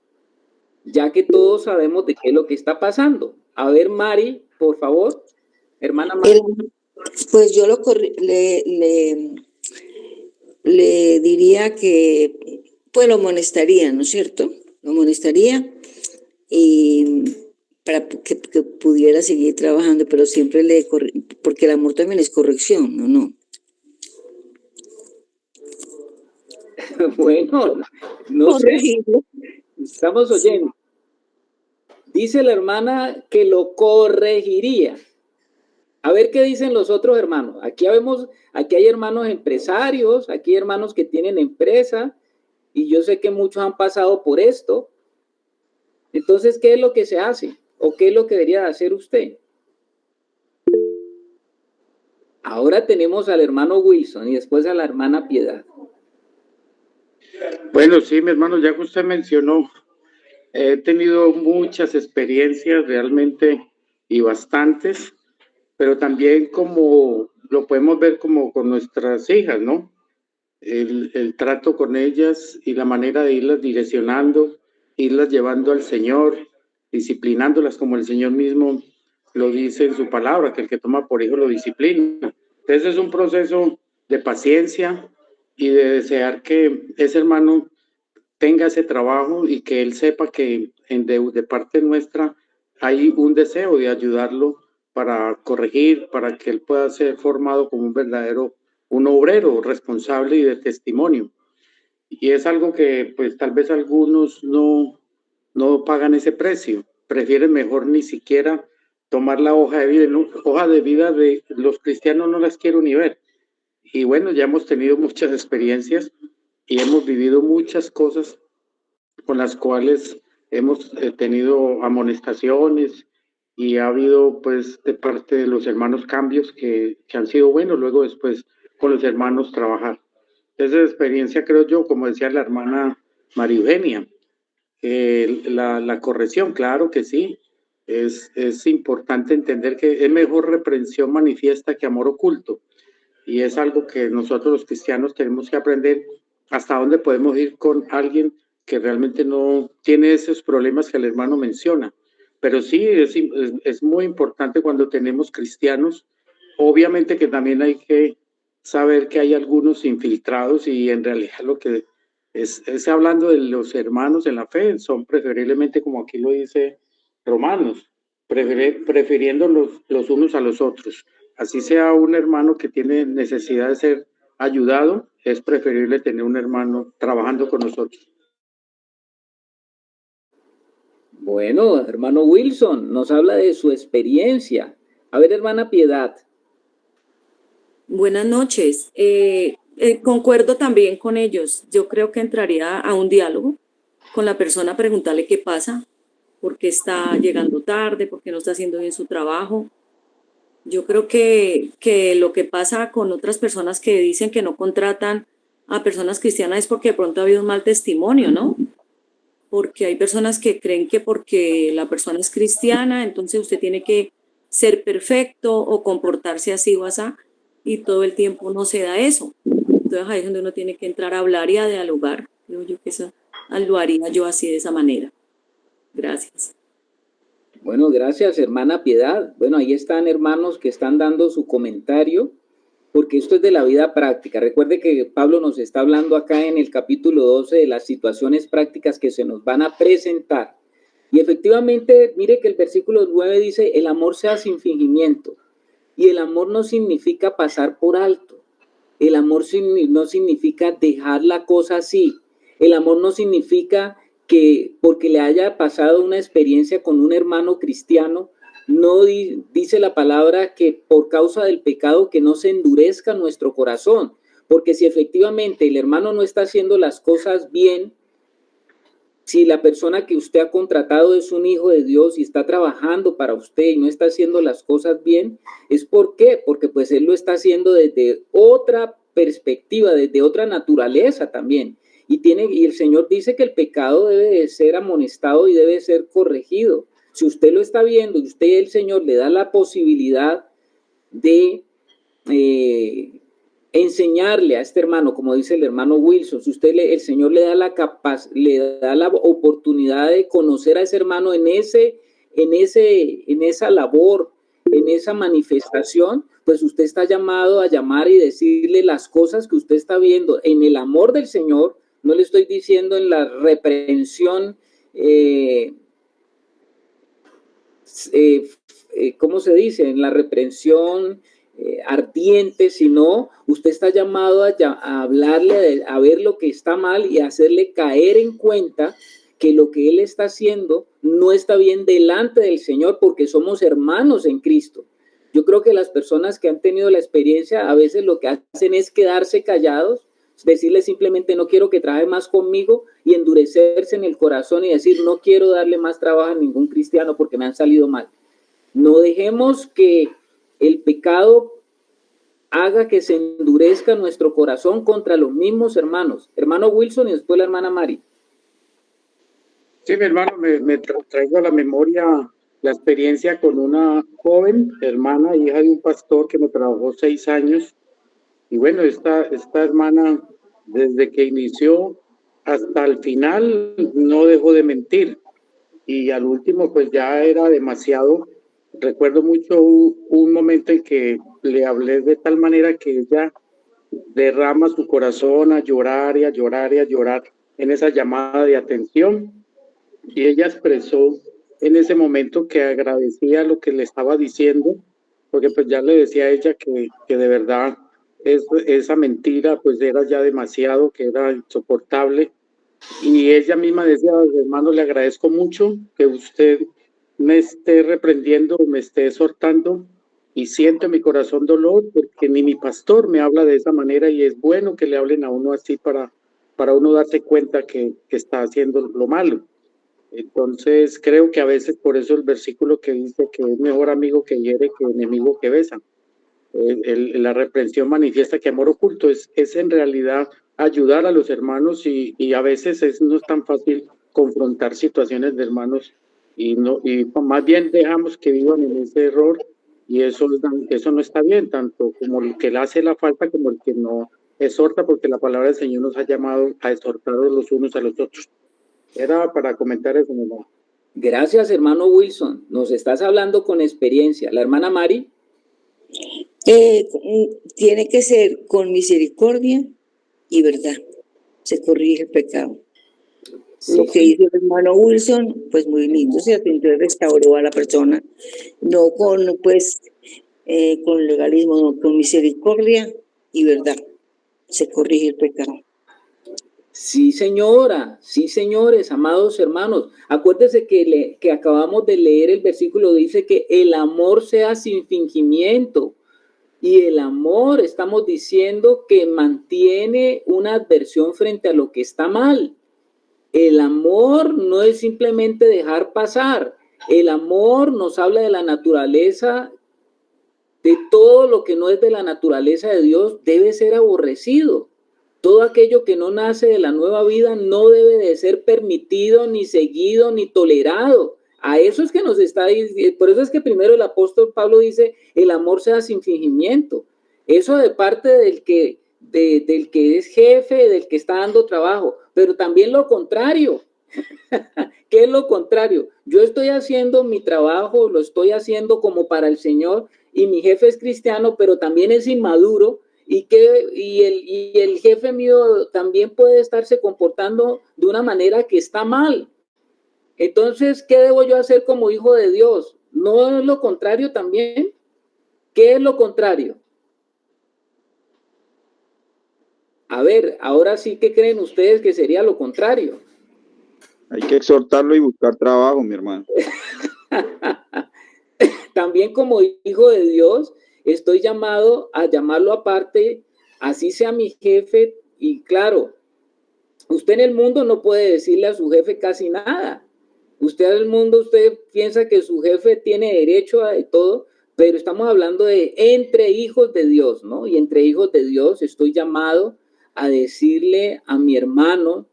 Ya que todos sabemos de qué es lo que está pasando. A ver, Mari, por favor. Hermana Mari. Pues yo le diría que, pues lo amonestaría, ¿no es cierto? Lo amonestaría y para que pudiera seguir trabajando, pero siempre porque el amor también es corrección, ¿no? No. Bueno, no sé. Estamos oyendo. Dice la hermana que lo corregiría. A ver qué dicen los otros hermanos. Aquí hay hermanos empresarios, aquí hay hermanos que tienen empresa, y yo sé que muchos han pasado por esto. Entonces, ¿qué es lo que se hace? ¿O qué es lo que debería hacer usted? Ahora tenemos al hermano Wilson y después a la hermana Piedad. Bueno, sí, mi hermano, ya que usted mencionó, he tenido muchas experiencias realmente y bastantes, pero también como lo podemos ver como con nuestras hijas, ¿no? El trato con ellas y la manera de irlas direccionando, irlas llevando al Señor, disciplinándolas como el Señor mismo lo dice en su palabra, que el que toma por hijo lo disciplina. Entonces es un proceso de paciencia y de desear que ese hermano tenga ese trabajo y que él sepa que de parte nuestra hay un deseo de ayudarlo para corregir, para que él pueda ser formado como un obrero responsable y de testimonio. Y es algo que pues tal vez algunos no pagan ese precio, prefieren mejor ni siquiera tomar la hoja de vida. ¿No? Hoja de vida de los cristianos no las quiero ni ver. Y bueno, ya hemos tenido muchas experiencias y hemos vivido muchas cosas con las cuales hemos tenido amonestaciones y ha habido pues de parte de los hermanos cambios que han sido buenos, luego después con los hermanos trabajar. Esa experiencia creo yo, como decía la hermana María Eugenia, la corrección, claro que sí, es importante entender que es mejor reprensión manifiesta que amor oculto. Y es algo que nosotros los cristianos tenemos que aprender hasta dónde podemos ir con alguien que realmente no tiene esos problemas que el hermano menciona. Pero sí, es muy importante cuando tenemos cristianos. Obviamente que también hay que saber que hay algunos infiltrados y en realidad lo que es hablando de los hermanos en la fe, son preferiblemente, como aquí lo dice Romanos, prefiriendo los unos a los otros. Así sea un hermano que tiene necesidad de ser ayudado, es preferible tener un hermano trabajando con nosotros. Bueno, hermano Wilson, nos habla de su experiencia. A ver, hermana Piedad. Buenas noches. Concuerdo también con ellos. Yo creo que entraría a un diálogo con la persona, preguntarle qué pasa, por qué está llegando tarde, por qué no está haciendo bien su trabajo. Yo creo que lo que pasa con otras personas que dicen que no contratan a personas cristianas es porque de pronto ha habido un mal testimonio, ¿no? Porque hay personas que creen que porque la persona es cristiana, entonces usted tiene que ser perfecto o comportarse así o así, y todo el tiempo no se da eso. Entonces ahí es donde uno tiene que entrar a hablar y a dialogar. Creo yo que eso lo haría yo así, de esa manera. Gracias. Bueno, gracias, hermana Piedad. Bueno, ahí están hermanos que están dando su comentario, porque esto es de la vida práctica. Recuerde que Pablo nos está hablando acá en el capítulo 12 de las situaciones prácticas que se nos van a presentar. Y efectivamente, mire que el versículo 9 dice, el amor sea sin fingimiento. Y el amor no significa pasar por alto. El amor no significa dejar la cosa así. El amor no significa que porque le haya pasado una experiencia con un hermano cristiano, no dice la palabra que por causa del pecado que no se endurezca nuestro corazón. Porque si efectivamente el hermano no está haciendo las cosas bien, si la persona que usted ha contratado es un hijo de Dios y está trabajando para usted y no está haciendo las cosas bien, ¿es por qué? Porque pues él lo está haciendo desde otra perspectiva, desde otra naturaleza también. Y el Señor dice que el pecado debe de ser amonestado y debe ser corregido. Si usted lo está viendo y usted, el Señor, le da la posibilidad de enseñarle a este hermano, como dice el hermano Wilson, si usted el Señor le da la oportunidad de conocer a ese hermano en esa labor, en esa manifestación, pues usted está llamado a llamar y decirle las cosas que usted está viendo en el amor del Señor. No le estoy diciendo en la reprensión, ¿cómo se dice? En la reprensión ardiente, sino usted está llamado a hablarle, a ver lo que está mal y a hacerle caer en cuenta que lo que él está haciendo no está bien delante del Señor, porque somos hermanos en Cristo. Yo creo que las personas que han tenido la experiencia a veces lo que hacen es quedarse callados, decirle simplemente no quiero que trabaje más conmigo y endurecerse en el corazón y decir no quiero darle más trabajo a ningún cristiano porque me han salido mal. No dejemos que el pecado haga que se endurezca nuestro corazón contra los mismos hermanos. Hermano Wilson y después la hermana Mari. Sí, mi hermano, me traigo a la memoria la experiencia con una joven hermana, hija de un pastor que me trabajó 6 años. Y bueno, esta hermana, desde que inició hasta el final, no dejó de mentir. Y al último, pues ya era demasiado. Recuerdo mucho un momento en que le hablé de tal manera que ella derrama su corazón a llorar y a llorar y a llorar en esa llamada de atención. Y ella expresó en ese momento que agradecía lo que le estaba diciendo, porque pues ya le decía a ella que de verdad esa mentira pues era ya demasiado, que era insoportable. Y ella misma decía, hermano, le agradezco mucho que usted me esté reprendiendo, me esté exhortando, y siento en mi corazón dolor porque ni mi pastor me habla de esa manera, y es bueno que le hablen a uno así para uno darse cuenta que está haciendo lo malo. Entonces creo que a veces por eso el versículo que dice que es mejor amigo que hiere que enemigo que besa. La reprensión manifiesta que amor oculto es en realidad ayudar a los hermanos, y a veces no es tan fácil confrontar situaciones de hermanos y más bien dejamos que vivan en ese error, y eso no está bien, tanto como el que le hace la falta como el que no exhorta, porque la palabra del Señor nos ha llamado a exhortar los unos a los otros. Era para comentar eso, mi hermano. Gracias, hermano Wilson. Nos estás hablando con experiencia. La hermana Mari. Tiene que ser con misericordia y verdad. Se corrige el pecado. Sí, lo que dice el hermano Wilson, pues muy lindo, ¿cierto? Entonces restauró a la persona, no con legalismo, no, con misericordia y verdad. Se corrige el pecado. Sí, señora, sí, señores, amados hermanos. Acuérdense que acabamos de leer el versículo, dice que el amor sea sin fingimiento. Y el amor, estamos diciendo que mantiene una adversión frente a lo que está mal. El amor no es simplemente dejar pasar. El amor nos habla de la naturaleza, de todo lo que no es de la naturaleza de Dios debe ser aborrecido. Todo aquello que no nace de la nueva vida no debe de ser permitido, ni seguido, ni tolerado. A eso es que nos está diciendo. Por eso es que primero el apóstol Pablo dice, el amor sea sin fingimiento. Eso de parte del que es jefe, del que está dando trabajo. Pero también lo contrario. ¿Qué es lo contrario? Yo estoy haciendo mi trabajo, lo estoy haciendo como para el Señor, y mi jefe es cristiano, pero también es inmaduro. Y el jefe mío también puede estarse comportando de una manera que está mal. Entonces, ¿qué debo yo hacer como hijo de Dios? ¿No es lo contrario también? ¿Qué es lo contrario? A ver, ahora sí, ¿qué creen ustedes que sería lo contrario? Hay que exhortarlo y buscar trabajo, mi hermano. También como hijo de Dios, estoy llamado a llamarlo aparte, así sea mi jefe. Y claro, usted en el mundo no puede decirle a su jefe casi nada. Usted en el mundo, usted piensa que su jefe tiene derecho a de todo, pero estamos hablando de entre hijos de Dios, ¿no? Y entre hijos de Dios estoy llamado a decirle a mi hermano,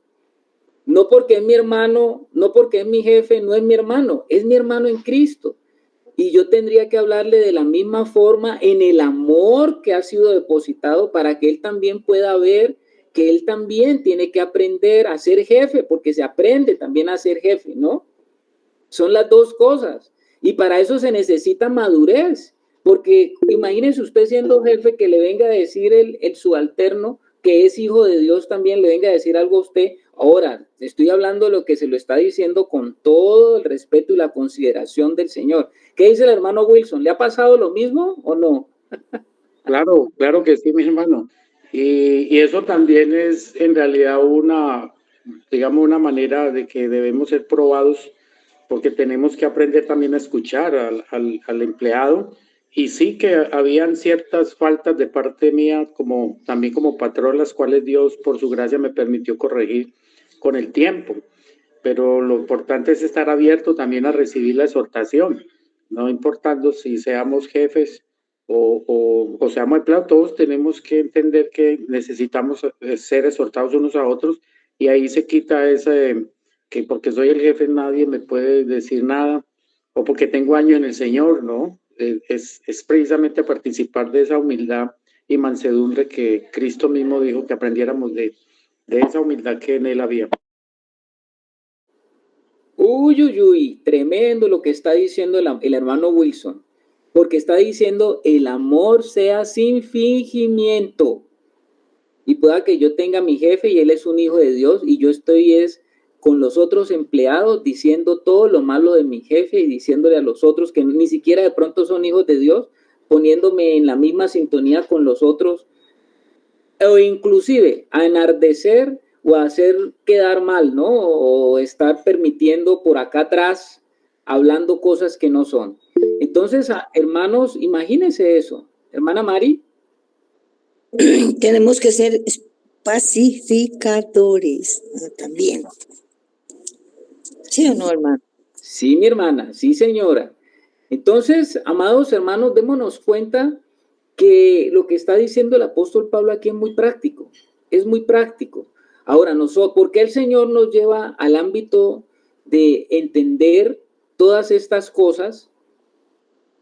no porque es mi hermano, no porque es mi jefe, no es mi hermano, es mi hermano en Cristo. Y yo tendría que hablarle de la misma forma en el amor que ha sido depositado para que él también pueda ver que él también tiene que aprender a ser jefe, porque se aprende también a ser jefe, ¿no? Son las dos cosas. Y para eso se necesita madurez, porque imagínense usted siendo jefe que le venga a decir el subalterno que es hijo de Dios también, le venga a decir algo a usted. Ahora, estoy hablando de lo que se lo está diciendo con todo el respeto y la consideración del Señor. ¿Qué dice el hermano Wilson? ¿Le ha pasado lo mismo o no? Claro, claro que sí, mi hermano. Y eso también es en realidad una, digamos, una manera de que debemos ser probados, porque tenemos que aprender también a escuchar al empleado. Y sí que habían ciertas faltas de parte mía, como también como patrón, las cuales Dios por su gracia me permitió corregir con el tiempo. Pero lo importante es estar abierto también a recibir la exhortación, no importando si seamos jefes o seamos empleados, todos tenemos que entender que necesitamos ser exhortados unos a otros, y ahí se quita ese que porque soy el jefe nadie me puede decir nada, o porque tengo años en el Señor, ¿no? Es precisamente participar de esa humildad y mansedumbre que Cristo mismo dijo que aprendiéramos de esa humildad que en él había. Uy, uy, uy, tremendo lo que está diciendo el hermano Wilson, porque está diciendo el amor sea sin fingimiento. Y pueda que yo tenga a mi jefe y él es un hijo de Dios y yo estoy con los otros empleados diciendo todo lo malo de mi jefe y diciéndole a los otros que ni siquiera de pronto son hijos de Dios, poniéndome en la misma sintonía con los otros, o inclusive a enardecer o a hacer quedar mal, ¿no? O estar permitiendo por acá atrás, hablando cosas que no son. Entonces, hermanos, imagínense eso. Hermana Mari. Tenemos que ser pacificadores también. ¿Sí o no, hermano? Sí, mi hermana, sí, señora. Entonces, amados hermanos, démonos cuenta que lo que está diciendo el apóstol Pablo aquí es muy práctico, es muy práctico. Ahora, ¿por qué el Señor nos lleva al ámbito de entender todas estas cosas?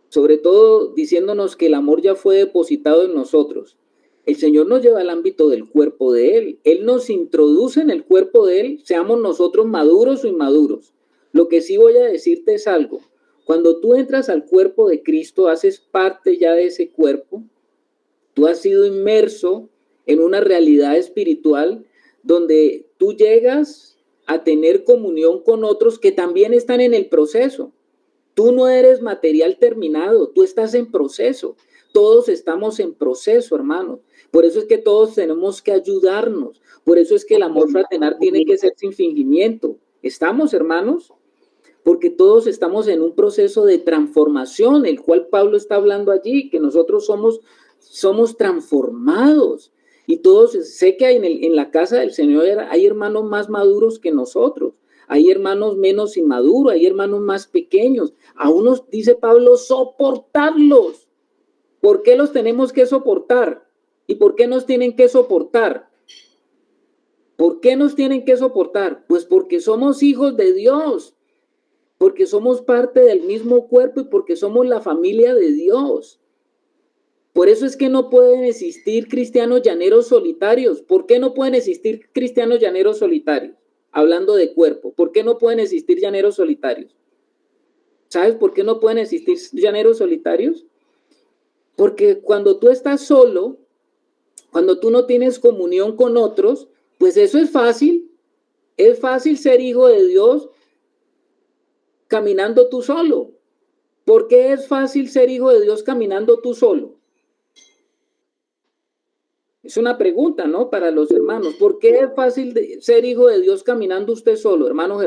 Sobre todo diciéndonos que el amor ya fue depositado en nosotros. El Señor nos lleva al ámbito del cuerpo de Él. Él nos introduce en el cuerpo de Él, seamos nosotros maduros o inmaduros. Lo que sí voy a decirte es algo. Cuando tú entras al cuerpo de Cristo, haces parte ya de ese cuerpo. Tú has sido inmerso en una realidad espiritual donde tú llegas a tener comunión con otros que también están en el proceso. Tú no eres material terminado, tú estás en proceso. todos estamos en proceso, hermanos. Por eso es que todos tenemos que ayudarnos. Por eso es que el amor fraternal tiene que ser sin fingimiento. ¿Estamos, hermanos? Porque todos estamos en un proceso de transformación, el cual Pablo está hablando allí, que nosotros somos transformados. Y todos, sé que en la casa del Señor hay hermanos más maduros que nosotros, hay hermanos menos inmaduros, hay hermanos más pequeños. A unos, dice Pablo, soportarlos. ¿Por qué los tenemos que soportar? ¿Y por qué nos tienen que soportar? ¿Por qué nos tienen que soportar? Pues porque somos hijos de Dios, porque somos parte del mismo cuerpo y porque somos la familia de Dios. Por eso es que no pueden existir cristianos llaneros solitarios. ¿Por qué no pueden existir cristianos llaneros solitarios? Hablando de cuerpo, ¿por qué no pueden existir llaneros solitarios? ¿Sabes por qué no pueden existir llaneros solitarios? Porque cuando tú estás solo, cuando tú no tienes comunión con otros, pues eso es fácil. Es fácil ser hijo de Dios caminando tú solo. ¿Por qué es fácil ser hijo de Dios caminando tú solo? Es una pregunta, ¿no? Para los hermanos. ¿Por qué es fácil ser hijo de Dios caminando usted solo, hermanos?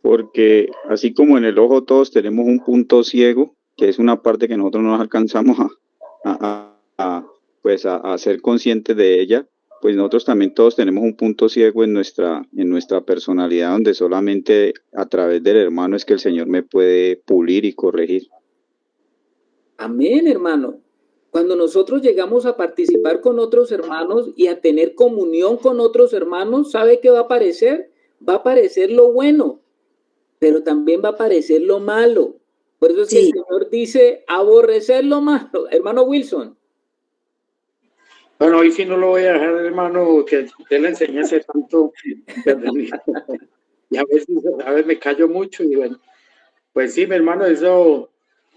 Porque así como en el ojo todos tenemos un punto ciego, que es una parte que nosotros no nos alcanzamos a ser conscientes de ella, pues nosotros también todos tenemos un punto ciego en nuestra personalidad, donde solamente a través del hermano es que el Señor me puede pulir y corregir. Amén, hermano. Cuando nosotros llegamos a participar con otros hermanos y a tener comunión con otros hermanos, ¿sabe qué va a aparecer? Va a aparecer lo bueno, pero también va a aparecer lo malo. Por eso es que el Señor dice, aborrecer lo malo. Hermano Wilson. Bueno, hoy sí no lo voy a dejar, hermano, que usted le enseñase tanto. Y a veces me callo mucho y bueno, pues sí, mi hermano, eso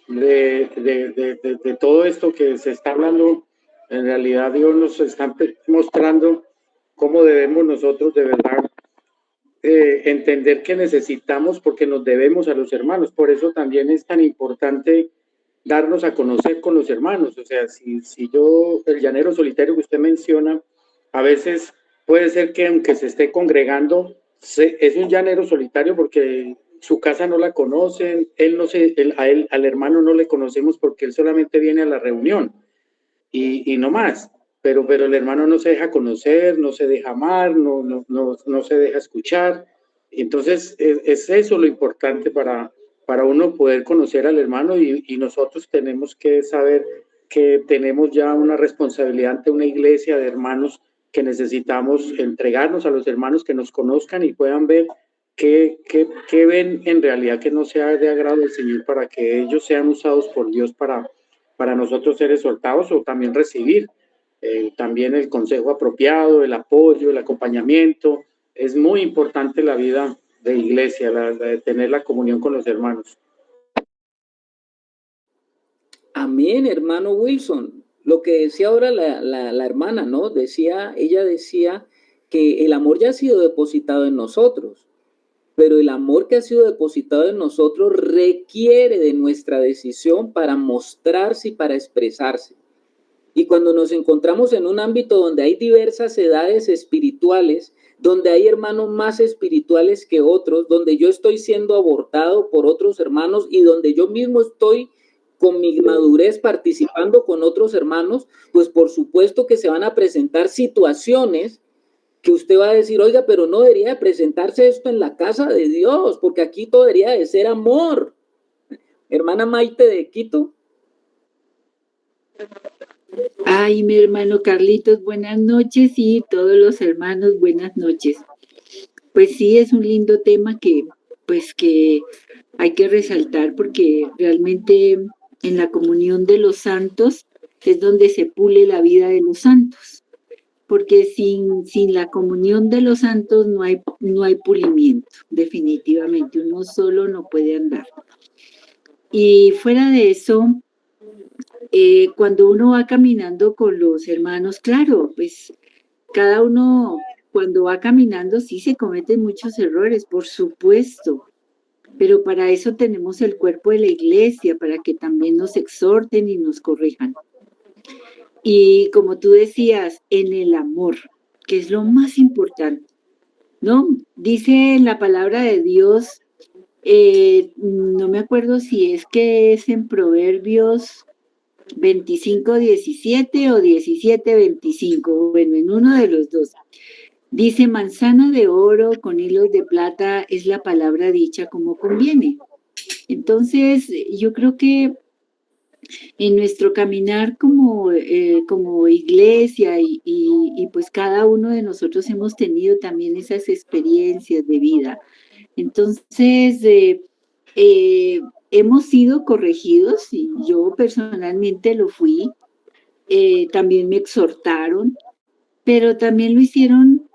de todo esto que se está hablando, en realidad Dios nos está mostrando cómo debemos nosotros de verdad entender que necesitamos, porque nos debemos a los hermanos. Por eso también es tan importante darnos a conocer con los hermanos. O sea, si yo, el llanero solitario que usted menciona, a veces puede ser que aunque se esté congregando, es un llanero solitario porque su casa no la conocen, al hermano no le conocemos porque él solamente viene a la reunión y no más. Pero el hermano no se deja conocer, no se deja amar, no se deja escuchar. Entonces, es eso lo importante para uno poder conocer al hermano y nosotros tenemos que saber que tenemos ya una responsabilidad ante una iglesia de hermanos que necesitamos entregarnos a los hermanos que nos conozcan y puedan ver qué ven en realidad que no sea de agrado del Señor, para que ellos sean usados por Dios para nosotros ser exhortados o también recibir también el consejo apropiado, el apoyo, el acompañamiento. Es muy importante la vida de iglesia, de tener la comunión con los hermanos. Amén, hermano Wilson. Lo que decía ahora la hermana, ¿no? Ella decía que el amor ya ha sido depositado en nosotros, pero el amor que ha sido depositado en nosotros requiere de nuestra decisión para mostrarse y para expresarse. Y cuando nos encontramos en un ámbito donde hay diversas edades espirituales, donde hay hermanos más espirituales que otros, donde yo estoy siendo abortado por otros hermanos y donde yo mismo estoy con mi madurez participando con otros hermanos, pues por supuesto que se van a presentar situaciones que usted va a decir, oiga, pero no debería de presentarse esto en la casa de Dios, porque aquí todo debería de ser amor. Hermana Maite de Quito. Ay, mi hermano Carlitos, buenas noches, y todos los hermanos, buenas noches. Pues sí, es un lindo tema que hay que resaltar, porque realmente en la comunión de los santos es donde se pule la vida de los santos, porque sin la comunión de los santos no hay pulimiento, definitivamente, uno solo no puede andar. Y fuera de eso, cuando uno va caminando con los hermanos, claro, pues cada uno cuando va caminando sí se cometen muchos errores, por supuesto, pero para eso tenemos el cuerpo de la iglesia, para que también nos exhorten y nos corrijan. Y como tú decías, en el amor, que es lo más importante, ¿no? Dice en la palabra de Dios, no me acuerdo si es que es en Proverbios 25:17 o 17:25, bueno, en uno de los dos. Dice, manzana de oro con hilos de plata es la palabra dicha como conviene. Entonces, yo creo que en nuestro caminar como iglesia y pues cada uno de nosotros hemos tenido también esas experiencias de vida. Entonces, hemos sido corregidos y yo personalmente lo fui. También me exhortaron, pero también lo hicieron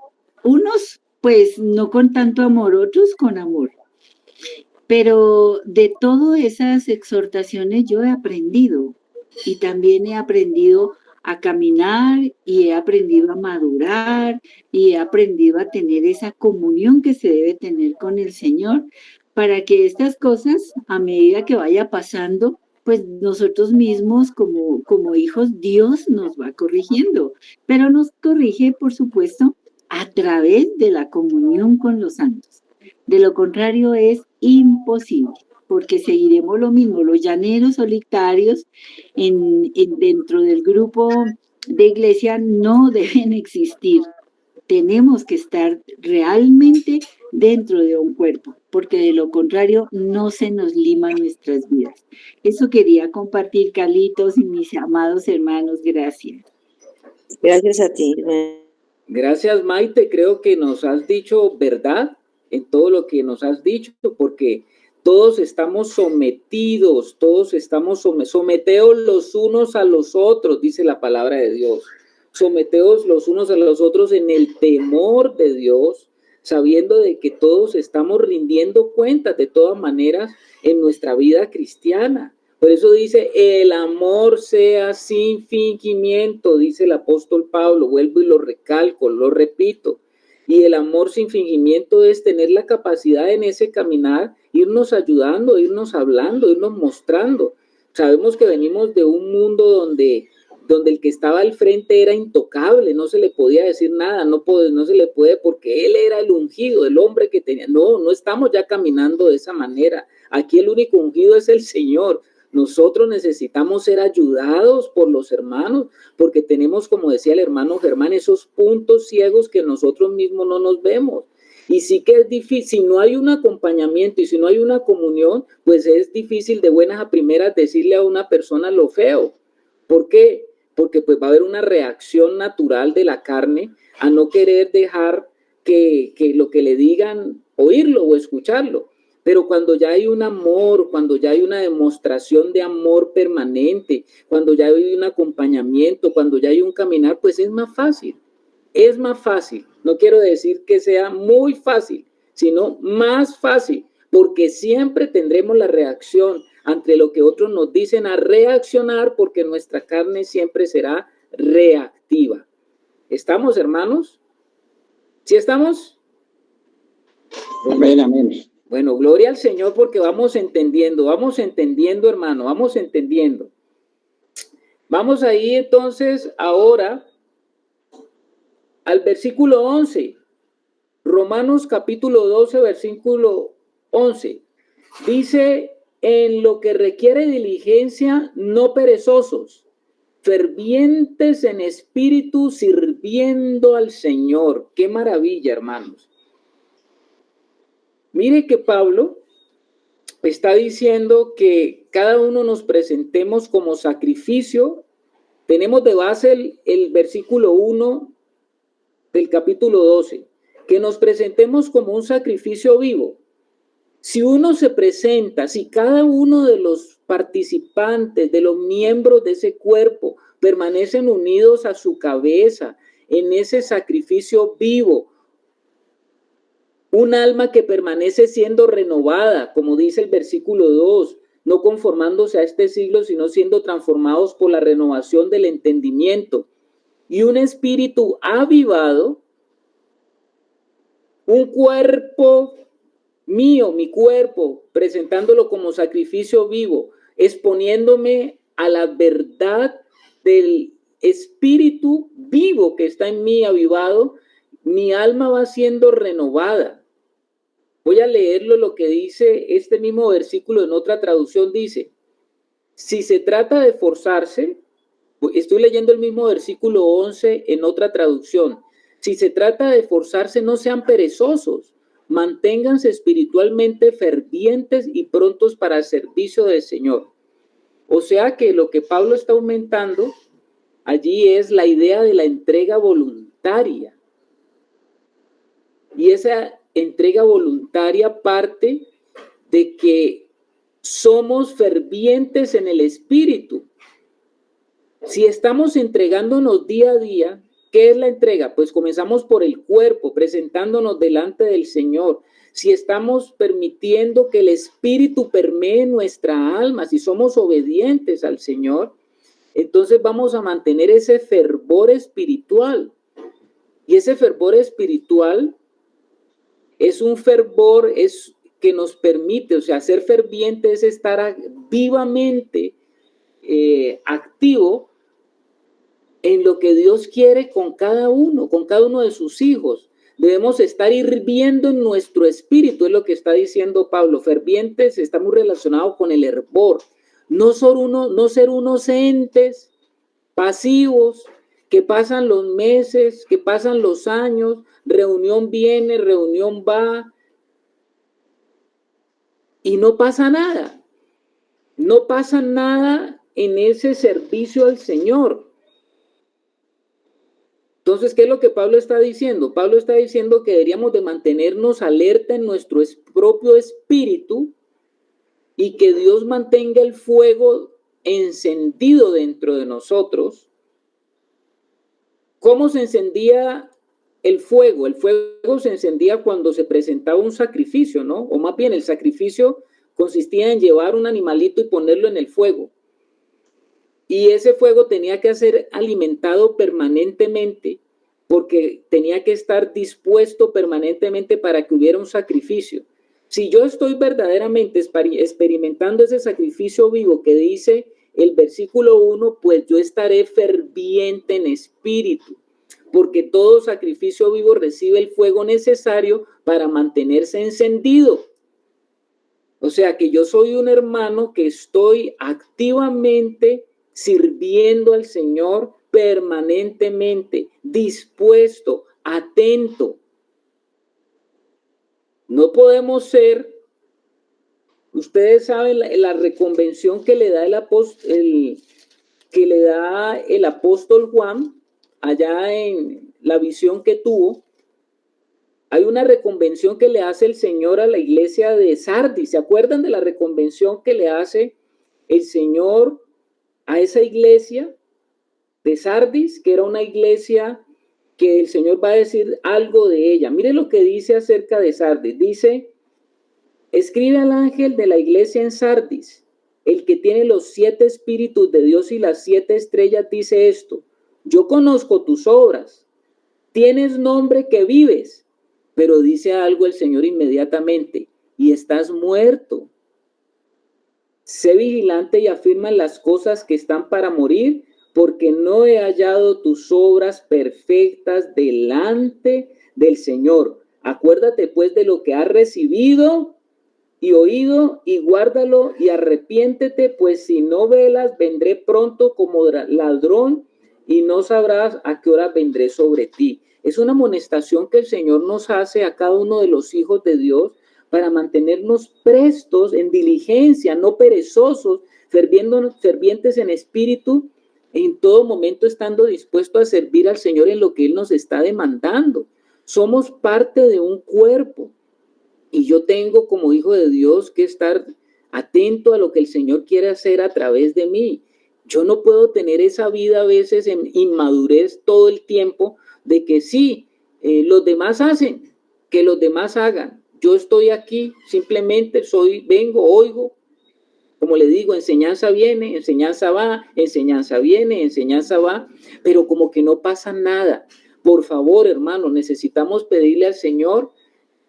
unos, pues no con tanto amor, otros con amor. Pero de todas esas exhortaciones yo he aprendido y también he aprendido a caminar y he aprendido a madurar y he aprendido a tener esa comunión que se debe tener con el Señor para que estas cosas, a medida que vaya pasando, pues nosotros mismos como hijos, Dios nos va corrigiendo, pero nos corrige, por supuesto, a través de la comunión con los santos. De lo contrario es imposible, porque seguiremos lo mismo, los llaneros solitarios dentro del grupo de iglesia no deben existir. Tenemos que estar realmente dentro de un cuerpo, porque de lo contrario no se nos liman nuestras vidas. Eso quería compartir, Carlitos y mis amados hermanos, gracias. Gracias a ti. Gracias, Maite, creo que nos has dicho verdad en todo lo que nos has dicho, porque todos estamos sometidos, someteos los unos a los otros, dice la palabra de Dios. Someteos los unos a los otros en el temor de Dios, sabiendo de que todos estamos rindiendo cuentas de todas maneras en nuestra vida cristiana. Por eso dice, el amor sea sin fingimiento, dice el apóstol Pablo, vuelvo y lo recalco, lo repito. Y el amor sin fingimiento es tener la capacidad en ese caminar, irnos ayudando, irnos hablando, irnos mostrando. Sabemos que venimos de un mundo donde el que estaba al frente era intocable, no se le podía decir nada, no se le puede porque él era el ungido, el hombre que tenía. No estamos ya caminando de esa manera. Aquí el único ungido es el Señor. Nosotros necesitamos ser ayudados por los hermanos, porque tenemos, como decía el hermano Germán, esos puntos ciegos que nosotros mismos no nos vemos. Y sí que es difícil, si no hay un acompañamiento y si no hay una comunión, pues es difícil de buenas a primeras decirle a una persona lo feo. ¿Por qué? Porque pues va a haber una reacción natural de la carne a no querer dejar que lo que le digan, oírlo o escucharlo. Pero cuando ya hay un amor, cuando ya hay una demostración de amor permanente, cuando ya hay un acompañamiento, cuando ya hay un caminar, pues es más fácil. Es más fácil. No quiero decir que sea muy fácil, sino más fácil, porque siempre tendremos la reacción ante lo que otros nos dicen a reaccionar, porque nuestra carne siempre será reactiva. ¿Estamos, hermanos? ¿Sí estamos? Amén, amén. Bueno, gloria al Señor porque vamos entendiendo, hermano, vamos entendiendo. Vamos ahí entonces ahora al versículo 11, Romanos capítulo 12, versículo 11. Dice, en lo que requiere diligencia, no perezosos, fervientes en espíritu, sirviendo al Señor. ¡Qué maravilla, hermanos! Mire que Pablo está diciendo que cada uno nos presentemos como sacrificio. Tenemos de base el versículo 1 del capítulo 12, que nos presentemos como un sacrificio vivo. Si uno se presenta, si cada uno de los participantes, de los miembros de ese cuerpo, permanecen unidos a su cabeza en ese sacrificio vivo, un alma que permanece siendo renovada, como dice el versículo 2, no conformándose a este siglo, sino siendo transformados por la renovación del entendimiento, y un espíritu avivado, un cuerpo mío, mi cuerpo, presentándolo como sacrificio vivo, exponiéndome a la verdad del espíritu vivo que está en mí avivado, mi alma va siendo renovada. Voy a leerlo lo que dice este mismo versículo en otra traducción. Dice, si se trata de esforzarse, estoy leyendo el mismo versículo 11 en otra traducción. Si se trata de esforzarse, no sean perezosos, manténganse espiritualmente fervientes y prontos para el servicio del Señor. O sea que lo que Pablo está aumentando allí es la idea de la entrega voluntaria. Y esa entrega voluntaria parte de que somos fervientes en el espíritu. Si estamos entregándonos día a día, ¿qué es la entrega? Pues comenzamos por el cuerpo, presentándonos delante del Señor. Si estamos permitiendo que el espíritu permee nuestra alma, si somos obedientes al Señor, entonces vamos a mantener ese fervor espiritual. Y ese fervor espiritual es un fervor que nos permite, o sea, ser ferviente es estar vivamente activo en lo que Dios quiere con cada uno de sus hijos. Debemos estar hirviendo en nuestro espíritu, es lo que está diciendo Pablo. Fervientes está muy relacionado con el hervor. No ser unos entes pasivos que pasan los meses, que pasan los años, reunión viene, reunión va, y no pasa nada. No pasa nada en ese servicio al Señor. Entonces, ¿qué es lo que Pablo está diciendo? Pablo está diciendo que deberíamos de mantenernos alerta en nuestro propio espíritu y que Dios mantenga el fuego encendido dentro de nosotros. ¿Cómo se encendía el fuego? El fuego se encendía cuando se presentaba un sacrificio, ¿no? O más bien, el sacrificio consistía en llevar un animalito y ponerlo en el fuego. Y ese fuego tenía que ser alimentado permanentemente porque tenía que estar dispuesto permanentemente para que hubiera un sacrificio. Si yo estoy verdaderamente experimentando ese sacrificio vivo que dice el versículo 1, pues yo estaré ferviente en espíritu, porque todo sacrificio vivo recibe el fuego necesario para mantenerse encendido. O sea que yo soy un hermano que estoy activamente sirviendo al Señor permanentemente, dispuesto, atento. No podemos ser, ustedes saben la reconvención que le da el apóstol Juan allá en la visión que tuvo. Hay una reconvención que le hace el Señor a la iglesia de Sardis. ¿Se acuerdan de la reconvención que le hace el Señor a esa iglesia de Sardis? Que era una iglesia que el Señor va a decir algo de ella. Mire lo que dice acerca de Sardis. Dice, escribe al ángel de la iglesia en Sardis, el que tiene los 7 espíritus de Dios y las 7 estrellas, dice esto: yo conozco tus obras, tienes nombre que vives, pero dice algo el Señor inmediatamente: y estás muerto. Sé vigilante y afirma las cosas que están para morir, porque no he hallado tus obras perfectas delante del Señor. Acuérdate pues de lo que has recibido y oído, y guárdalo y arrepiéntete, pues si no velas, vendré pronto como ladrón y no sabrás a qué hora vendré sobre ti. Es una amonestación que el Señor nos hace a cada uno de los hijos de Dios para mantenernos prestos en diligencia, no perezosos, fervientes en espíritu, en todo momento estando dispuestos a servir al Señor en lo que Él nos está demandando. Somos parte de un cuerpo y yo tengo como hijo de Dios que estar atento a lo que el Señor quiere hacer a través de mí. Yo no puedo tener esa vida a veces en inmadurez todo el tiempo de que sí, los demás hacen, que los demás hagan. Yo estoy aquí, simplemente vengo, oigo. Como le digo, enseñanza viene, enseñanza va, enseñanza viene, enseñanza va, pero como que no pasa nada. Por favor, hermano, necesitamos pedirle al Señor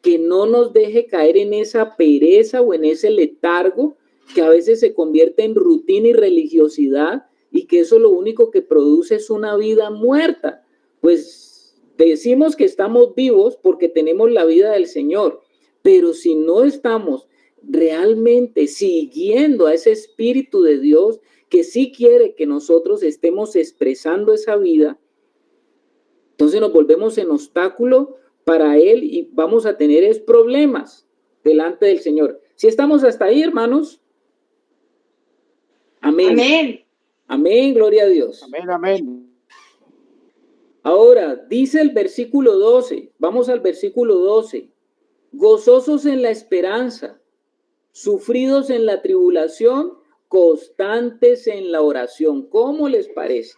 que no nos deje caer en esa pereza o en ese letargo que a veces se convierte en rutina y religiosidad, y que eso lo único que produce es una vida muerta. Pues decimos que estamos vivos porque tenemos la vida del Señor, pero si no estamos realmente siguiendo a ese Espíritu de Dios que sí quiere que nosotros estemos expresando esa vida, entonces nos volvemos en obstáculo para Él y vamos a tener problemas delante del Señor. Si estamos hasta ahí, hermanos. Amén. Amén. Amén, gloria a Dios. Amén, amén. Ahora, dice el versículo 12, vamos al versículo 12. Gozosos en la esperanza, sufridos en la tribulación, constantes en la oración. ¿Cómo les parece?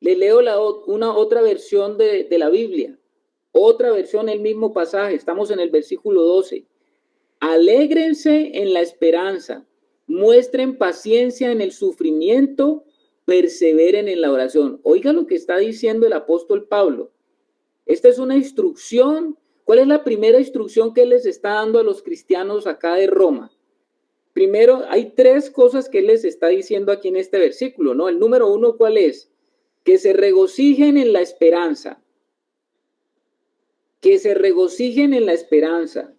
Le leo una otra versión de la Biblia. Otra versión, el mismo pasaje. Estamos en el versículo 12. Alégrense en la esperanza, muestren paciencia en el sufrimiento, perseveren en la oración. Oiga lo que está diciendo el apóstol Pablo. Esta es una instrucción. ¿Cuál es la primera instrucción que él les está dando a los cristianos acá de Roma? Primero, hay 3 cosas que él les está diciendo aquí en este versículo, ¿no? El número 1, ¿cuál es? Que se regocijen en la esperanza. Que se regocijen en la esperanza.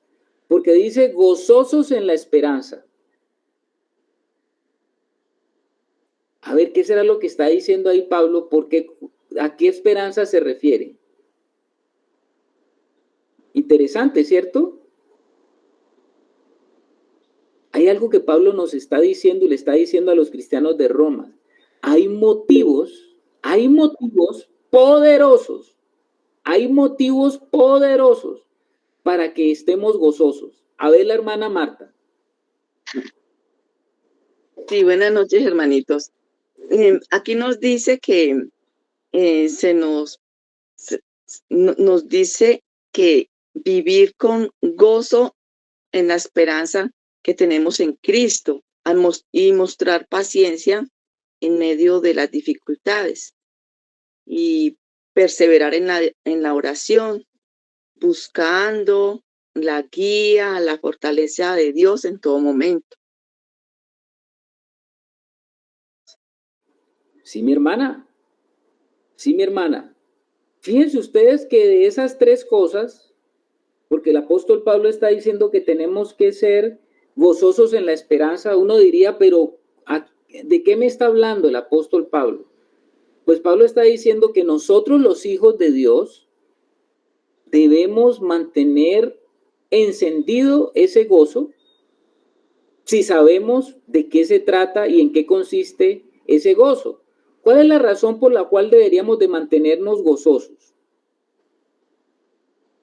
Porque dice gozosos en la esperanza. A ver, ¿qué será lo que está diciendo ahí Pablo? Porque ¿a qué esperanza se refiere? Interesante, ¿cierto? Hay algo que Pablo nos está diciendo y le está diciendo a los cristianos de Roma. Hay motivos poderosos. Hay motivos poderosos para que estemos gozosos. A ver, la hermana Marta. Sí, buenas noches, hermanitos. Aquí nos dice que nos dice que vivir con gozo en la esperanza que tenemos en Cristo y mostrar paciencia en medio de las dificultades y perseverar en la oración, buscando la guía, la fortaleza de Dios en todo momento. Sí, mi hermana. Fíjense ustedes que de esas 3 cosas, porque el apóstol Pablo está diciendo que tenemos que ser gozosos en la esperanza, uno diría, pero ¿de qué me está hablando el apóstol Pablo? Pues Pablo está diciendo que nosotros los hijos de Dios debemos mantener encendido ese gozo si sabemos de qué se trata y en qué consiste ese gozo. ¿Cuál es la razón por la cual deberíamos de mantenernos gozosos?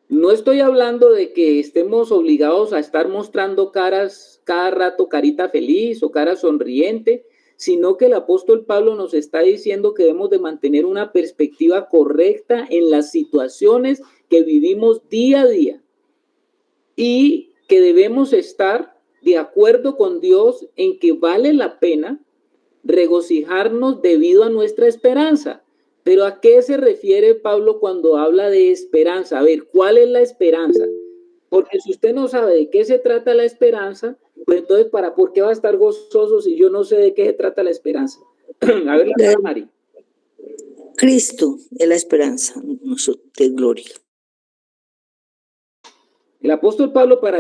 No estoy hablando de que estemos obligados a estar mostrando caras cada rato, carita feliz o cara sonriente, sino que el apóstol Pablo nos está diciendo que debemos de mantener una perspectiva correcta en las situaciones que vivimos día a día y que debemos estar de acuerdo con Dios en que vale la pena regocijarnos debido a nuestra esperanza. Pero ¿a qué se refiere Pablo cuando habla de esperanza? A ver, ¿cuál es la esperanza? Porque si usted no sabe de qué se trata la esperanza, pues entonces, ¿por qué va a estar gozoso si yo no sé de qué se trata la esperanza? A ver, la Mari. Cristo es la esperanza de gloria. El apóstol Pablo por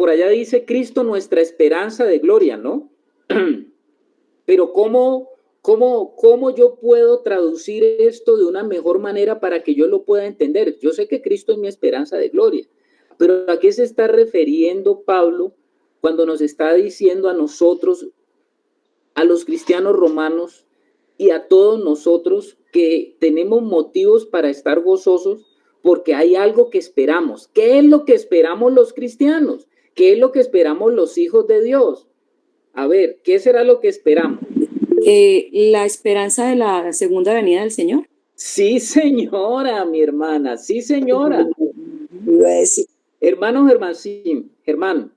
allá dice Cristo nuestra esperanza de gloria, ¿no? Pero ¿cómo yo puedo traducir esto de una mejor manera para que yo lo pueda entender? Yo sé que Cristo es mi esperanza de gloria, pero ¿a qué se está refiriendo Pablo cuando nos está diciendo a nosotros, a los cristianos romanos y a todos nosotros que tenemos motivos para estar gozosos porque hay algo que esperamos? ¿Qué es lo que esperamos los cristianos? ¿Qué es lo que esperamos los hijos de Dios? A ver, ¿qué será lo que esperamos? La esperanza de la segunda venida del Señor. Sí, señora, mi hermana, sí, señora. Iba a decir. Hermano Germán.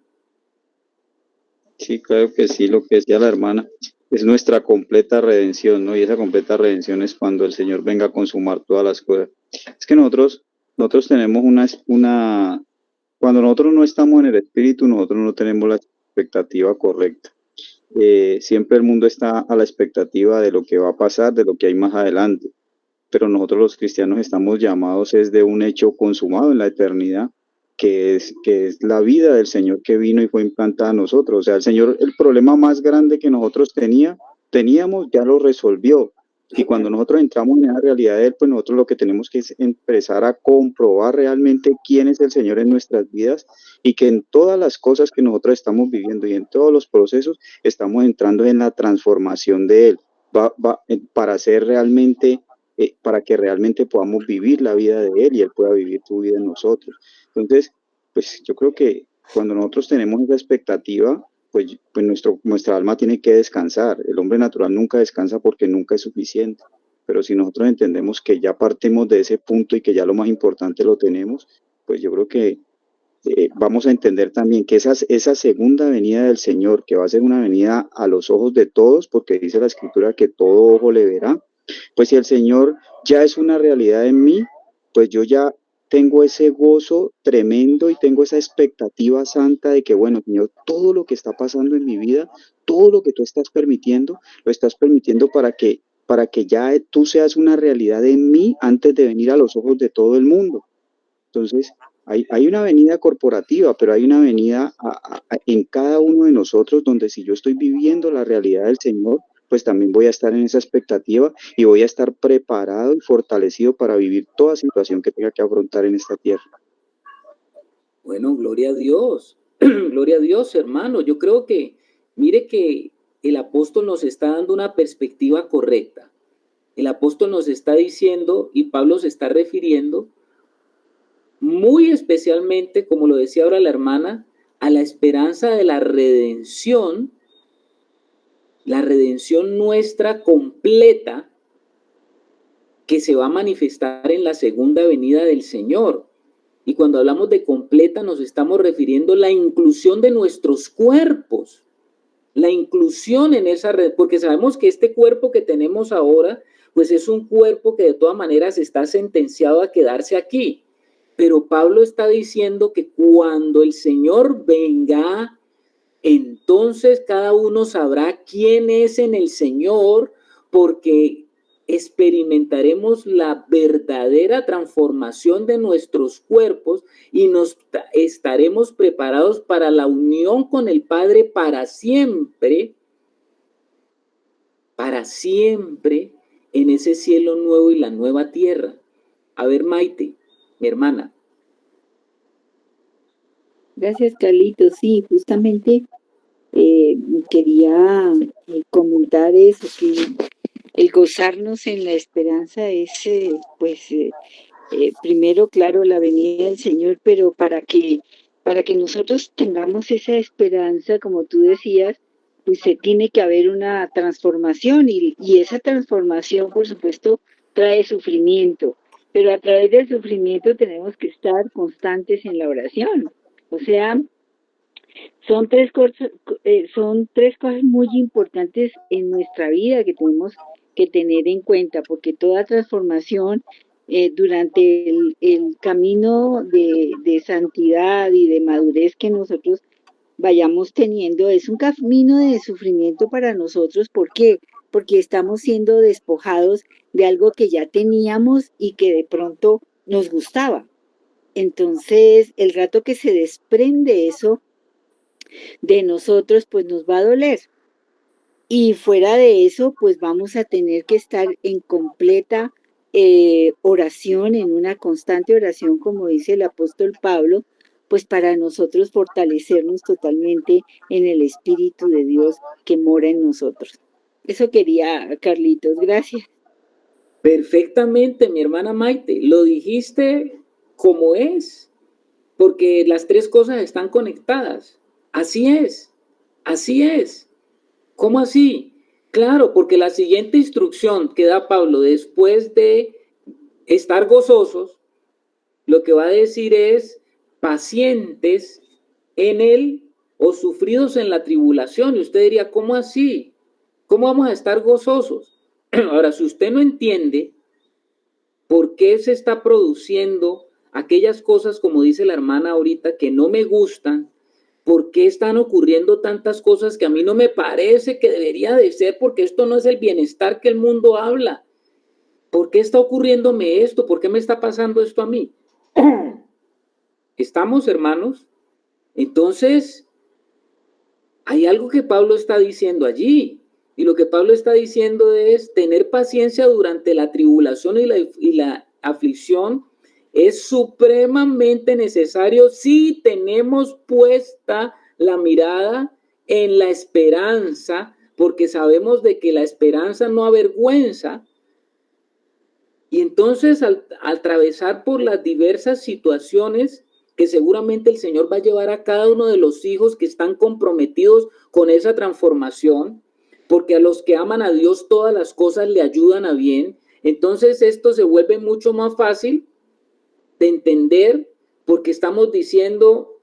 Sí, claro que sí, lo que decía la hermana, es nuestra completa redención, ¿no? Y esa completa redención es cuando el Señor venga a consumar todas las cosas. Es que nosotros tenemos cuando nosotros no estamos en el espíritu, nosotros no tenemos la expectativa correcta. Siempre el mundo está a la expectativa de lo que va a pasar, de lo que hay más adelante. Pero nosotros los cristianos estamos llamados es de un hecho consumado en la eternidad, que es la vida del Señor que vino y fue implantada a nosotros. O sea, el Señor, el problema más grande que nosotros teníamos, ya lo resolvió. Y cuando nosotros entramos en esa realidad de Él, pues nosotros lo que tenemos que es empezar a comprobar realmente quién es el Señor en nuestras vidas y que en todas las cosas que nosotros estamos viviendo y en todos los procesos estamos entrando en la transformación de Él, para ser realmente, para que realmente podamos vivir la vida de Él y Él pueda vivir su vida en nosotros. Entonces, pues yo creo que cuando nosotros tenemos esa expectativa, pues nuestra alma tiene que descansar. El hombre natural nunca descansa porque nunca es suficiente. Pero si nosotros entendemos que ya partimos de ese punto y que ya lo más importante lo tenemos, pues yo creo que vamos a entender también que esa segunda venida del Señor, que va a ser una venida a los ojos de todos, porque dice la Escritura que todo ojo le verá, pues si el Señor ya es una realidad en mí, pues yo ya tengo ese gozo tremendo y tengo esa expectativa santa de que, bueno, Señor, todo lo que está pasando en mi vida, todo lo que tú estás permitiendo, lo estás permitiendo para que ya tú seas una realidad en mí antes de venir a los ojos de todo el mundo. Entonces, hay una venida corporativa, pero hay una venida en cada uno de nosotros donde si yo estoy viviendo la realidad del Señor, pues también voy a estar en esa expectativa y voy a estar preparado y fortalecido para vivir toda situación que tenga que afrontar en esta tierra. Bueno, gloria a Dios. Gloria a Dios, hermano. Yo creo que, mire que el apóstol nos está dando una perspectiva correcta. El apóstol nos está diciendo, y Pablo se está refiriendo, muy especialmente, como lo decía ahora la hermana, a la esperanza de la redención nuestra completa, que se va a manifestar en la segunda venida del Señor. Y cuando hablamos de completa nos estamos refiriendo a la inclusión de nuestros cuerpos, la inclusión en esa red, porque sabemos que este cuerpo que tenemos ahora, pues es un cuerpo que de todas maneras está sentenciado a quedarse aquí. Pero Pablo está diciendo que cuando el Señor venga, entonces cada uno sabrá quién es en el Señor, porque experimentaremos la verdadera transformación de nuestros cuerpos y nos estaremos preparados para la unión con el Padre para siempre en ese cielo nuevo y la nueva tierra. A ver, Maite, mi hermana. Gracias, Carlitos. Sí, justamente quería comentar eso, que el gozarnos en la esperanza es, primero, claro, la venida del Señor, pero para que nosotros tengamos esa esperanza, como tú decías, pues tiene que haber una transformación y esa transformación, por supuesto, trae sufrimiento, pero a través del sufrimiento tenemos que estar constantes en la oración. O sea, son tres cosas muy importantes en nuestra vida que tenemos que tener en cuenta, porque toda transformación durante el camino de santidad y de madurez que nosotros vayamos teniendo es un camino de sufrimiento para nosotros. ¿Por qué? Porque estamos siendo despojados de algo que ya teníamos y que de pronto nos gustaba. Entonces, el rato que se desprende eso de nosotros, pues nos va a doler. Y fuera de eso, pues vamos a tener que estar en completa oración, en una constante oración, como dice el apóstol Pablo, pues para nosotros fortalecernos totalmente en el Espíritu de Dios que mora en nosotros. Eso quería, Carlitos, gracias. Perfectamente, mi hermana Maite, lo dijiste como es, porque las tres cosas están conectadas. Así es, así es. ¿Cómo así? Claro, porque la siguiente instrucción que da Pablo después de estar gozosos, lo que va a decir es pacientes en él o sufridos en la tribulación. Y usted diría, ¿cómo así? ¿Cómo vamos a estar gozosos? Ahora, si usted no entiende por qué se está produciendo aquellas cosas, como dice la hermana ahorita, que no me gustan, ¿por qué están ocurriendo tantas cosas que a mí no me parece que debería de ser? Porque esto no es el bienestar que el mundo habla. ¿Por qué está ocurriéndome esto? ¿Por qué me está pasando esto a mí? ¿Estamos, hermanos? Entonces, hay algo que Pablo está diciendo allí. Y lo que Pablo está diciendo es tener paciencia durante la tribulación y la aflicción es supremamente necesario si tenemos puesta la mirada en la esperanza, porque sabemos de que la esperanza no avergüenza. Y entonces al atravesar por las diversas situaciones que seguramente el Señor va a llevar a cada uno de los hijos que están comprometidos con esa transformación, porque a los que aman a Dios todas las cosas le ayudan a bien, entonces esto se vuelve mucho más fácil de entender porque estamos diciendo,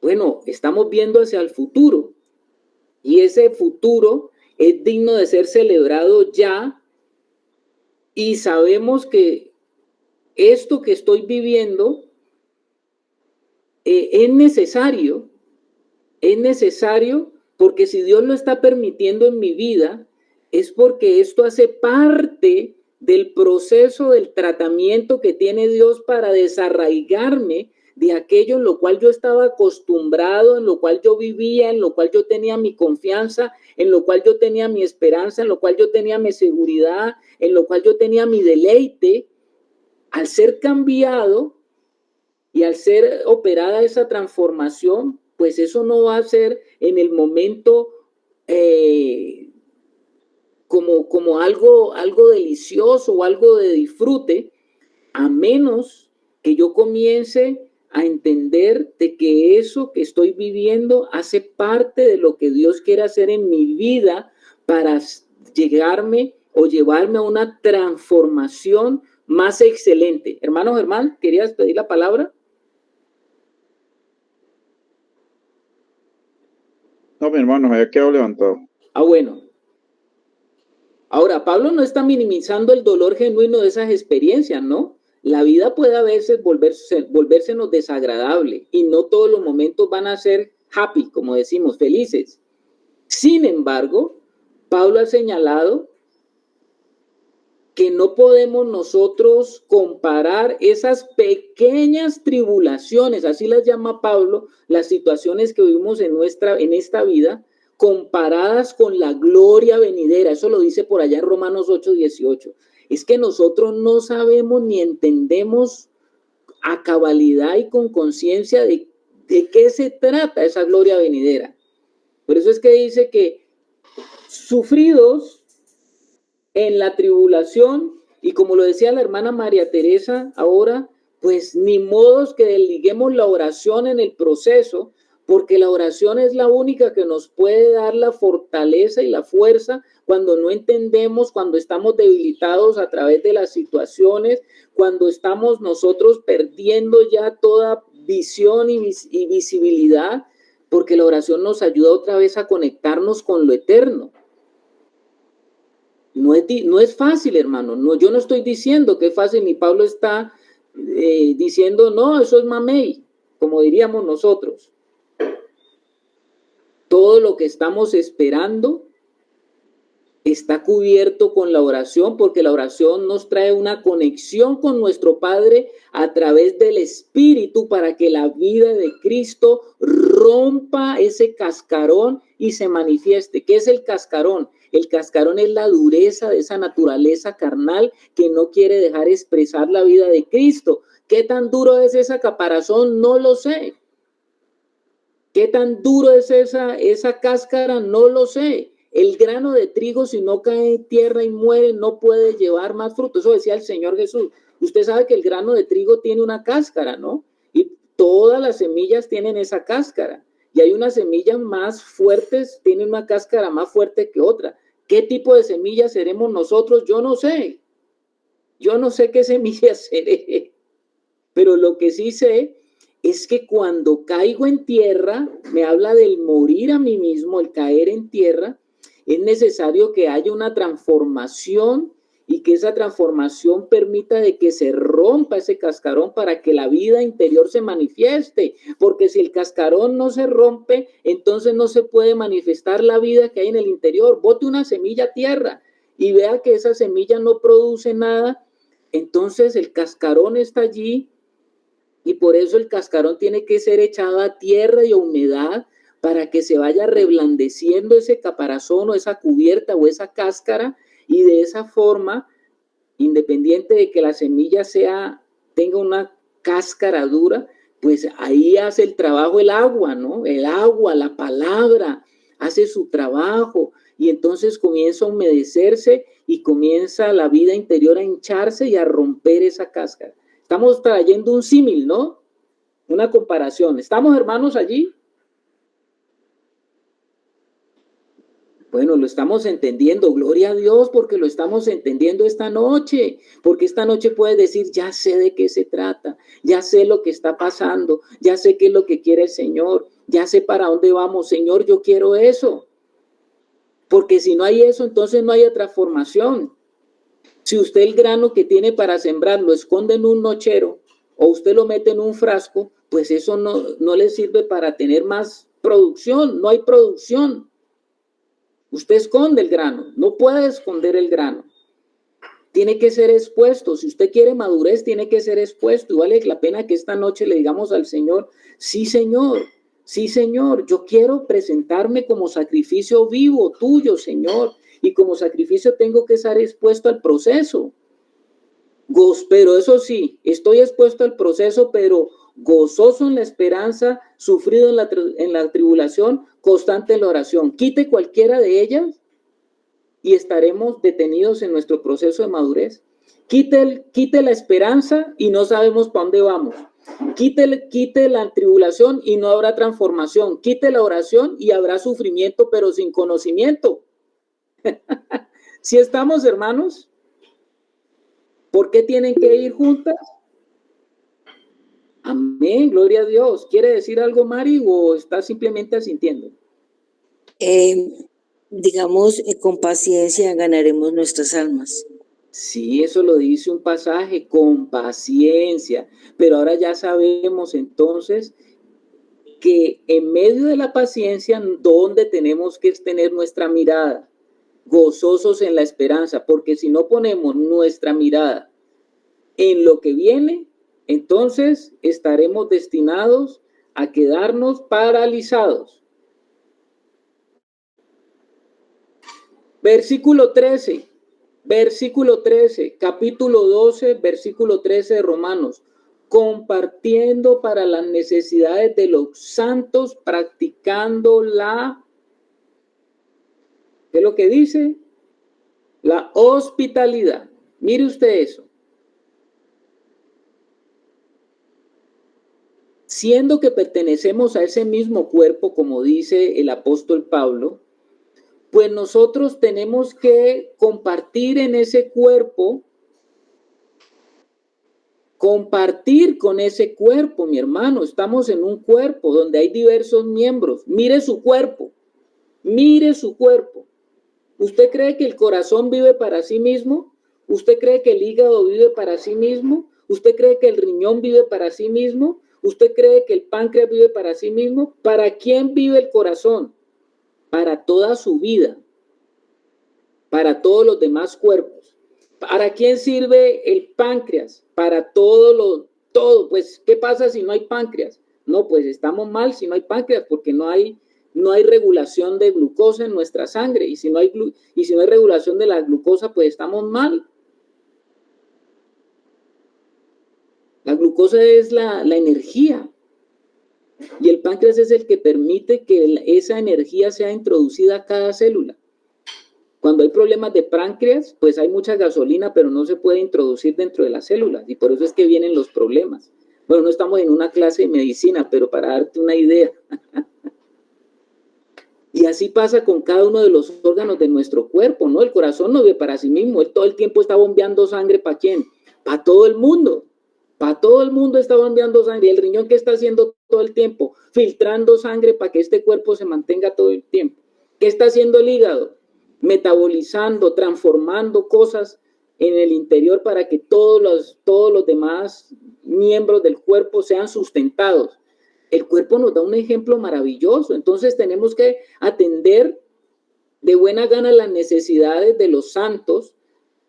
bueno, estamos viendo hacia el futuro y ese futuro es digno de ser celebrado ya y sabemos que esto que estoy viviendo es necesario porque si Dios lo está permitiendo en mi vida, es porque esto hace parte del proceso del tratamiento que tiene Dios para desarraigarme de aquello en lo cual yo estaba acostumbrado, en lo cual yo vivía, en lo cual yo tenía mi confianza, en lo cual yo tenía mi esperanza, en lo cual yo tenía mi seguridad, en lo cual yo tenía mi deleite. Al ser cambiado y al ser operada esa transformación, pues eso no va a ser en el momento como algo delicioso o algo de disfrute, a menos que yo comience a entender de que eso que estoy viviendo hace parte de lo que Dios quiere hacer en mi vida para llegarme o llevarme a una transformación más excelente. Hermano Germán, ¿querías pedir la palabra? No, mi hermano, me había quedado levantado. Bueno. Ahora, Pablo no está minimizando el dolor genuino de esas experiencias, ¿no? La vida puede a veces volvérsenos desagradable y no todos los momentos van a ser happy, como decimos, felices. Sin embargo, Pablo ha señalado que no podemos nosotros comparar esas pequeñas tribulaciones, así las llama Pablo, las situaciones que vivimos en esta vida, comparadas con la gloria venidera. Eso lo dice por allá en Romanos 8:18. Es que nosotros no sabemos ni entendemos a cabalidad y con conciencia de qué se trata esa gloria venidera. Por eso es que dice que sufridos en la tribulación, y como lo decía la hermana María Teresa ahora, pues ni modos que desliguemos la oración en el proceso, porque la oración es la única que nos puede dar la fortaleza y la fuerza cuando no entendemos, cuando estamos debilitados a través de las situaciones, cuando estamos nosotros perdiendo ya toda visión y visibilidad, porque la oración nos ayuda otra vez a conectarnos con lo eterno. No es fácil, hermano. No, yo no estoy diciendo que es fácil, ni Pablo está diciendo, no, eso es mamey, como diríamos nosotros. Todo lo que estamos esperando está cubierto con la oración, porque la oración nos trae una conexión con nuestro Padre a través del Espíritu para que la vida de Cristo rompa ese cascarón y se manifieste. ¿Qué es el cascarón? El cascarón es la dureza de esa naturaleza carnal que no quiere dejar expresar la vida de Cristo. ¿Qué tan duro es esa caparazón? No lo sé. ¿Qué tan duro es esa cáscara? No lo sé. El grano de trigo, si no cae en tierra y muere, no puede llevar más fruto. Eso decía el Señor Jesús. Usted sabe que el grano de trigo tiene una cáscara, ¿no? Y todas las semillas tienen esa cáscara. Y hay unas semillas más fuertes, tienen una cáscara más fuerte que otra. ¿Qué tipo de semillas seremos nosotros? Yo no sé. Yo no sé qué semillas seré. Pero lo que sí sé es que cuando caigo en tierra, me habla del morir a mí mismo, el caer en tierra, es necesario que haya una transformación y que esa transformación permita de que se rompa ese cascarón para que la vida interior se manifieste, porque si el cascarón no se rompe, entonces no se puede manifestar la vida que hay en el interior. Bote una semilla a tierra y vea que esa semilla no produce nada, entonces el cascarón está allí y por eso el cascarón tiene que ser echado a tierra y a humedad para que se vaya reblandeciendo ese caparazón o esa cubierta o esa cáscara, y de esa forma, independiente de que la semilla tenga una cáscara dura, pues ahí hace el trabajo el agua, ¿no? El agua, la palabra, hace su trabajo y entonces comienza a humedecerse y comienza la vida interior a hincharse y a romper esa cáscara. Estamos trayendo un símil, ¿no? Una comparación. ¿Estamos, hermanos, allí? Bueno, lo estamos entendiendo, gloria a Dios, porque lo estamos entendiendo esta noche, porque esta noche puedes decir, ya sé de qué se trata, ya sé lo que está pasando, ya sé qué es lo que quiere el Señor, ya sé para dónde vamos, Señor, yo quiero eso, porque si no hay eso, entonces no hay transformación. Si usted el grano que tiene para sembrar lo esconde en un nochero o usted lo mete en un frasco, pues eso no le sirve para tener más producción, no hay producción. Usted esconde el grano, no puede esconder el grano. Tiene que ser expuesto. Si usted quiere madurez, tiene que ser expuesto. Y vale la pena que esta noche le digamos al Señor, sí, Señor, yo quiero presentarme como sacrificio vivo tuyo, Señor. Y como sacrificio tengo que estar expuesto al proceso. Pero eso sí, estoy expuesto al proceso, pero gozoso en la esperanza, sufrido en la tribulación, constante en la oración. Quite cualquiera de ellas y estaremos detenidos en nuestro proceso de madurez. Quite la esperanza y no sabemos para dónde vamos. Quite la tribulación y no habrá transformación. Quite la oración y habrá sufrimiento, pero sin conocimiento. ¿Sí estamos, hermanos? ¿Por qué tienen que ir juntas? Amén, gloria a Dios. ¿Quiere decir algo, Mari, o está simplemente asintiendo? Digamos, con paciencia ganaremos nuestras almas. Sí, eso lo dice un pasaje, con paciencia. Pero ahora ya sabemos entonces que en medio de la paciencia, ¿dónde tenemos que tener nuestra mirada? Gozosos en la esperanza, porque si no ponemos nuestra mirada en lo que viene, entonces estaremos destinados a quedarnos paralizados. Versículo 13, capítulo 12, versículo 13 de Romanos. Compartiendo para las necesidades de los santos, practicando ¿qué es lo que dice? La hospitalidad. Mire usted eso. Siendo que pertenecemos a ese mismo cuerpo, como dice el apóstol Pablo, pues nosotros tenemos que compartir en ese cuerpo, compartir con ese cuerpo, mi hermano. Estamos en un cuerpo donde hay diversos miembros. Mire su cuerpo, mire su cuerpo. ¿Usted cree que el corazón vive para sí mismo? ¿Usted cree que el hígado vive para sí mismo? ¿Usted cree que el riñón vive para sí mismo? ¿Usted cree que el páncreas vive para sí mismo? ¿Para quién vive el corazón? Para toda su vida, para todos los demás cuerpos. ¿Para quién sirve el páncreas? Para todo. Pues, ¿qué pasa si no hay páncreas? No, pues estamos mal si no hay páncreas, porque no hay regulación de glucosa en nuestra sangre, y si no hay regulación de la glucosa, pues estamos mal. La glucosa es la energía, y el páncreas es el que permite que esa energía sea introducida a cada célula. Cuando hay problemas de páncreas, pues hay mucha gasolina, pero no se puede introducir dentro de las células, y por eso es que vienen los problemas. Bueno, no estamos en una clase de medicina, pero para darte una idea. Y así pasa con cada uno de los órganos de nuestro cuerpo, ¿no? El corazón no vive para sí mismo, él todo el tiempo está bombeando sangre, ¿para quién? Para todo el mundo. Para todo el mundo está bombeando sangre. ¿Y el riñón qué está haciendo todo el tiempo? Filtrando sangre para que este cuerpo se mantenga todo el tiempo. ¿Qué está haciendo el hígado? Metabolizando, transformando cosas en el interior para que todos los demás miembros del cuerpo sean sustentados. El cuerpo nos da un ejemplo maravilloso, entonces tenemos que atender de buena gana las necesidades de los santos,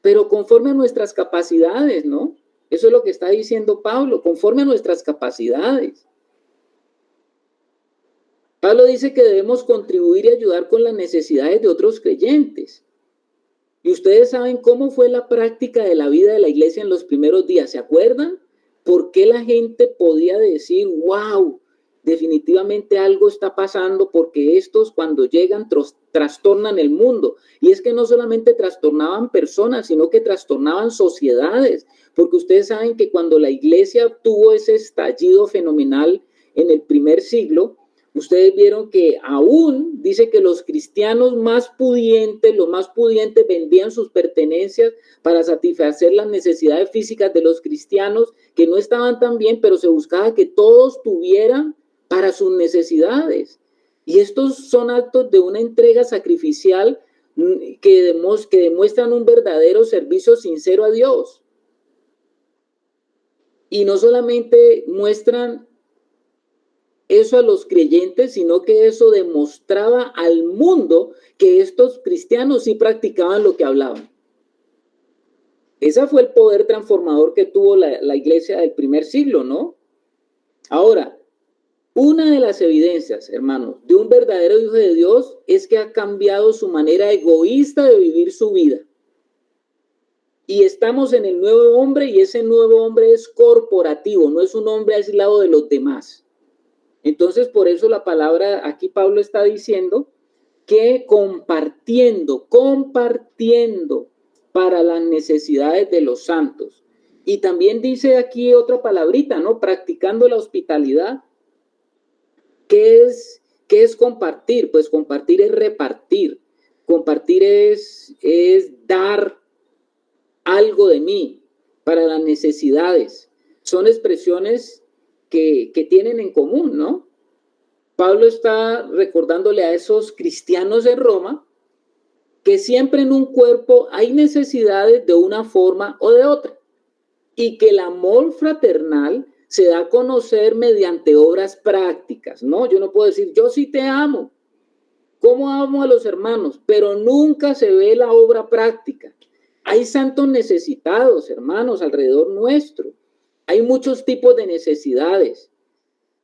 pero conforme a nuestras capacidades, ¿no? Eso es lo que está diciendo Pablo, conforme a nuestras capacidades. Pablo dice que debemos contribuir y ayudar con las necesidades de otros creyentes. Y ustedes saben cómo fue la práctica de la vida de la iglesia en los primeros días, ¿se acuerdan? ¿Por qué la gente podía decir, wow, definitivamente algo está pasando porque estos cuando llegan trastornan el mundo? Y es que no solamente trastornaban personas, sino que trastornaban sociedades, porque ustedes saben que cuando la iglesia tuvo ese estallido fenomenal en el primer siglo, ustedes vieron que aún dice que los cristianos más pudientes, los más pudientes vendían sus pertenencias para satisfacer las necesidades físicas de los cristianos que no estaban tan bien, pero se buscaba que todos tuvieran para sus necesidades. Y estos son actos de una entrega sacrificial que demuestran un verdadero servicio sincero a Dios. Y no solamente muestran eso a los creyentes, sino que eso demostraba al mundo que estos cristianos sí practicaban lo que hablaban. Ese fue el poder transformador que tuvo la iglesia del primer siglo, ¿no? Ahora, una de las evidencias, hermanos, de un verdadero hijo de Dios es que ha cambiado su manera egoísta de vivir su vida. Y estamos en el nuevo hombre, y ese nuevo hombre es corporativo, no es un hombre aislado de los demás. Entonces, por eso la palabra, aquí Pablo está diciendo que compartiendo para las necesidades de los santos. Y también dice aquí otra palabrita, ¿no? Practicando la hospitalidad. ¿Qué es compartir? Pues compartir es repartir. Compartir es dar algo de mí para las necesidades. Son expresiones que tienen en común, ¿no? Pablo está recordándole a esos cristianos en Roma que siempre en un cuerpo hay necesidades de una forma o de otra y que el amor fraternal se da a conocer mediante obras prácticas, ¿no? Yo no puedo decir, yo sí te amo, ¿cómo amo a los hermanos? Pero nunca se ve la obra práctica. Hay santos necesitados, hermanos, alrededor nuestro. Hay muchos tipos de necesidades.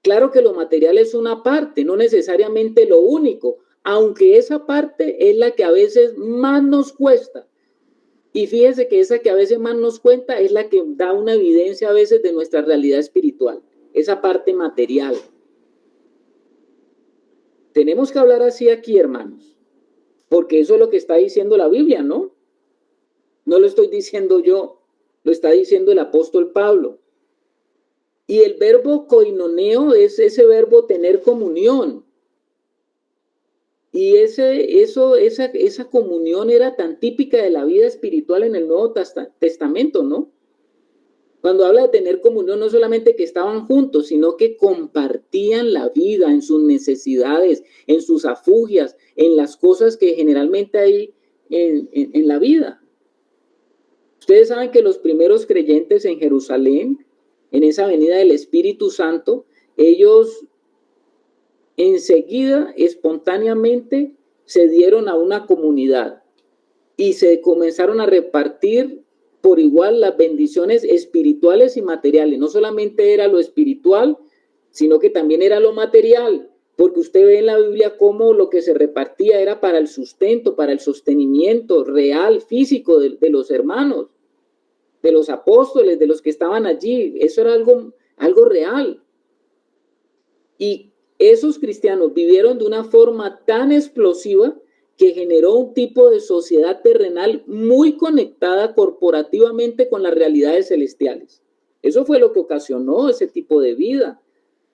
Claro que lo material es una parte, no necesariamente lo único, aunque esa parte es la que a veces más nos cuesta. Y fíjense que esa que a veces más nos cuenta es la que da una evidencia a veces de nuestra realidad espiritual, esa parte material. Tenemos que hablar así aquí, hermanos, porque eso es lo que está diciendo la Biblia, ¿no? No lo estoy diciendo yo, lo está diciendo el apóstol Pablo. Y el verbo koinoneo es ese verbo tener comunión. Y esa comunión era tan típica de la vida espiritual en el Nuevo Testamento, ¿no? Cuando habla de tener comunión, no solamente que estaban juntos, sino que compartían la vida en sus necesidades, en sus afugias, en las cosas que generalmente hay en la vida. Ustedes saben que los primeros creyentes en Jerusalén, en esa venida del Espíritu Santo, ellos enseguida, espontáneamente, se dieron a una comunidad y se comenzaron a repartir por igual las bendiciones espirituales y materiales. No solamente era lo espiritual, sino que también era lo material, porque usted ve en la Biblia cómo lo que se repartía era para el sustento, para el sostenimiento real, físico de los hermanos, de los apóstoles, de los que estaban allí. Eso era algo real. Y esos cristianos vivieron de una forma tan explosiva que generó un tipo de sociedad terrenal muy conectada corporativamente con las realidades celestiales. Eso fue lo que ocasionó ese tipo de vida,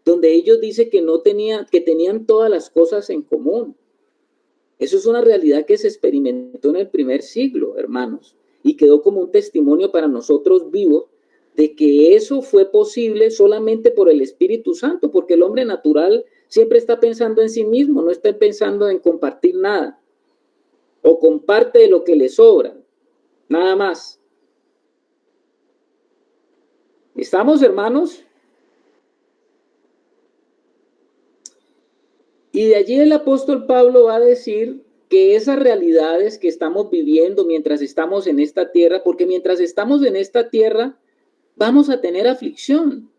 donde ellos dicen que tenían todas las cosas en común. Eso es una realidad que se experimentó en el primer siglo, hermanos, y quedó como un testimonio para nosotros vivos de que eso fue posible solamente por el Espíritu Santo, porque el hombre natural siempre está pensando en sí mismo, no está pensando en compartir nada, o comparte de lo que le sobra, nada más. ¿Estamos, hermanos? Y de allí el apóstol Pablo va a decir que esas realidades que estamos viviendo mientras estamos en esta tierra, porque mientras estamos en esta tierra vamos a tener aflicción.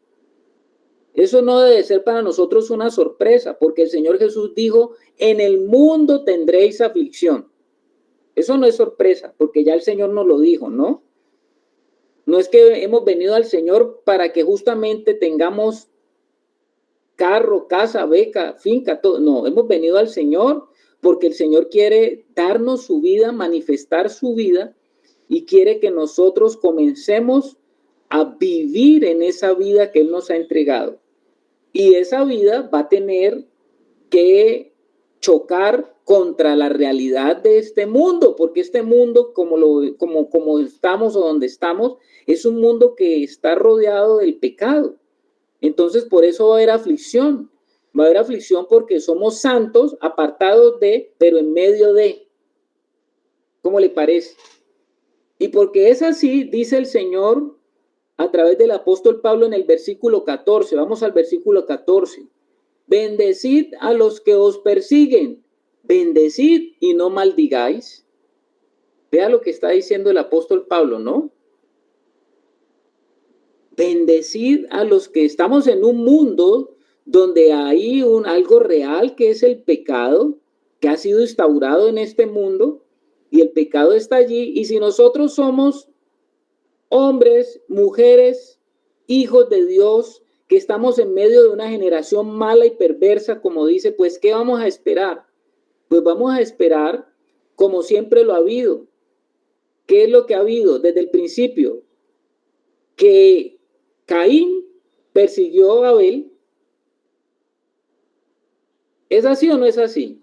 Eso no debe ser para nosotros una sorpresa, porque el Señor Jesús dijo, en el mundo tendréis aflicción. Eso no es sorpresa, porque ya el Señor nos lo dijo, ¿no? No es que hemos venido al Señor para que justamente tengamos carro, casa, beca, finca, todo. No, hemos venido al Señor porque el Señor quiere darnos su vida, manifestar su vida y quiere que nosotros comencemos a vivir en esa vida que Él nos ha entregado. Y esa vida va a tener que chocar contra la realidad de este mundo, porque este mundo, como estamos o donde estamos, es un mundo que está rodeado del pecado. Entonces, por eso va a haber aflicción. Va a haber aflicción porque somos santos, apartados de, pero en medio de. ¿Cómo le parece? Y porque es así, dice el Señor a través del apóstol Pablo en el versículo 14. Vamos al versículo 14. Bendecid a los que os persiguen. Bendecid y no maldigáis. Vea lo que está diciendo el apóstol Pablo, ¿no? Bendecid a los que estamos en un mundo donde hay algo real que es el pecado que ha sido instaurado en este mundo y el pecado está allí. Y si nosotros somos hombres, mujeres, hijos de Dios, que estamos en medio de una generación mala y perversa, como dice, pues ¿qué vamos a esperar? Pues vamos a esperar como siempre lo ha habido. ¿Qué es lo que ha habido desde el principio? Que Caín persiguió a Abel. ¿Es así o no es así?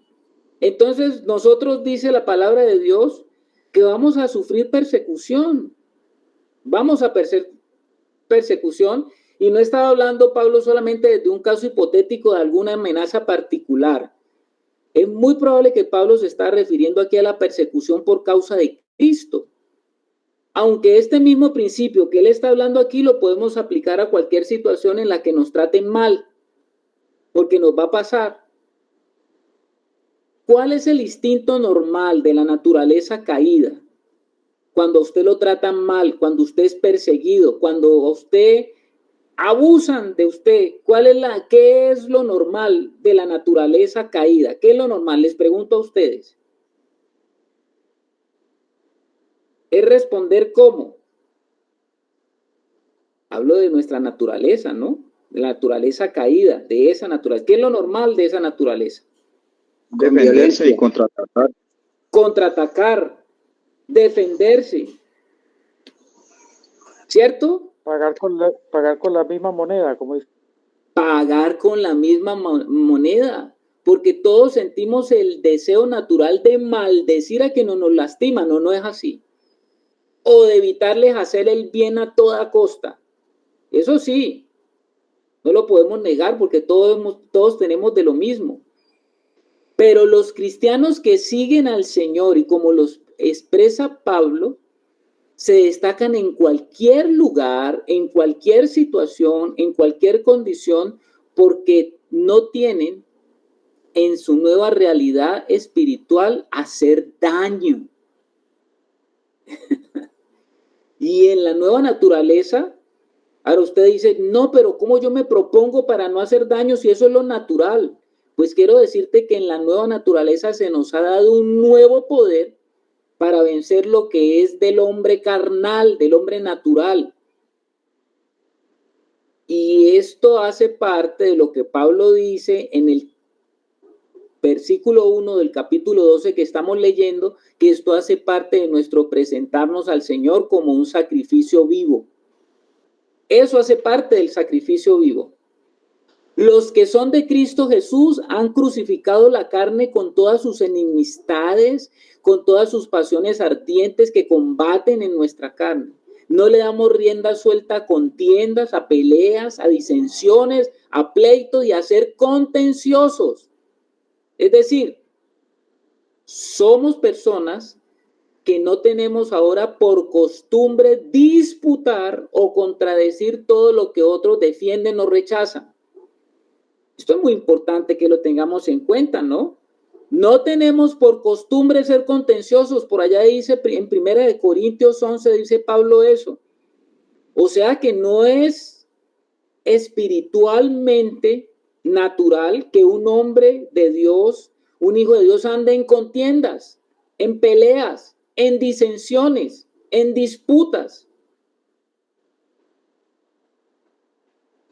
Entonces nosotros dice la palabra de Dios que vamos a sufrir persecución. Vamos a persecución. Y no estaba hablando Pablo solamente de un caso hipotético de alguna amenaza particular. Es muy probable que Pablo se está refiriendo aquí a la persecución por causa de Cristo. Aunque este mismo principio que él está hablando aquí lo podemos aplicar a cualquier situación en la que nos traten mal, porque nos va a pasar. ¿Cuál es el instinto normal de la naturaleza caída? Cuando a usted lo tratan mal, cuando usted es perseguido, cuando a usted abusan de usted, ¿qué es lo normal de la naturaleza caída? ¿Qué es lo normal? Les pregunto a ustedes. Es responder ¿cómo? Hablo de nuestra naturaleza, ¿no? De la naturaleza caída, de esa naturaleza. ¿Qué es lo normal de esa naturaleza? Defenderse y contraatacar. Contraatacar, defenderse. ¿Cierto? Pagar con la misma moneda, como dice. Pagar con la misma moneda, porque todos sentimos el deseo natural de maldecir a quien no nos lastima, no es así. O de evitarles hacer el bien a toda costa. Eso sí, no lo podemos negar porque todos tenemos de lo mismo. Pero los cristianos que siguen al Señor y como los expresa Pablo, se destacan en cualquier lugar, en cualquier situación, en cualquier condición, porque no tienen en su nueva realidad espiritual hacer daño. Y en la nueva naturaleza, ahora usted dice, no, pero ¿cómo yo me propongo para no hacer daño si eso es lo natural? Pues quiero decirte que en la nueva naturaleza se nos ha dado un nuevo poder para vencer lo que es del hombre carnal, del hombre natural. Y esto hace parte de lo que Pablo dice en el versículo 1 del capítulo 12 que estamos leyendo, que esto hace parte de nuestro presentarnos al Señor como un sacrificio vivo. Eso hace parte del sacrificio vivo. Los que son de Cristo Jesús han crucificado la carne con todas sus enemistades, con todas sus pasiones ardientes que combaten en nuestra carne. No le damos rienda suelta a contiendas, a peleas, a disensiones, a pleitos y a ser contenciosos. Es decir, somos personas que no tenemos ahora por costumbre disputar o contradecir todo lo que otros defienden o rechazan. Esto es muy importante que lo tengamos en cuenta, ¿no? No tenemos por costumbre ser contenciosos. Por allá dice en 1 Corintios 11, dice Pablo eso. O sea que no es espiritualmente natural que un hombre de Dios, un hijo de Dios, ande en contiendas, en peleas, en disensiones, en disputas.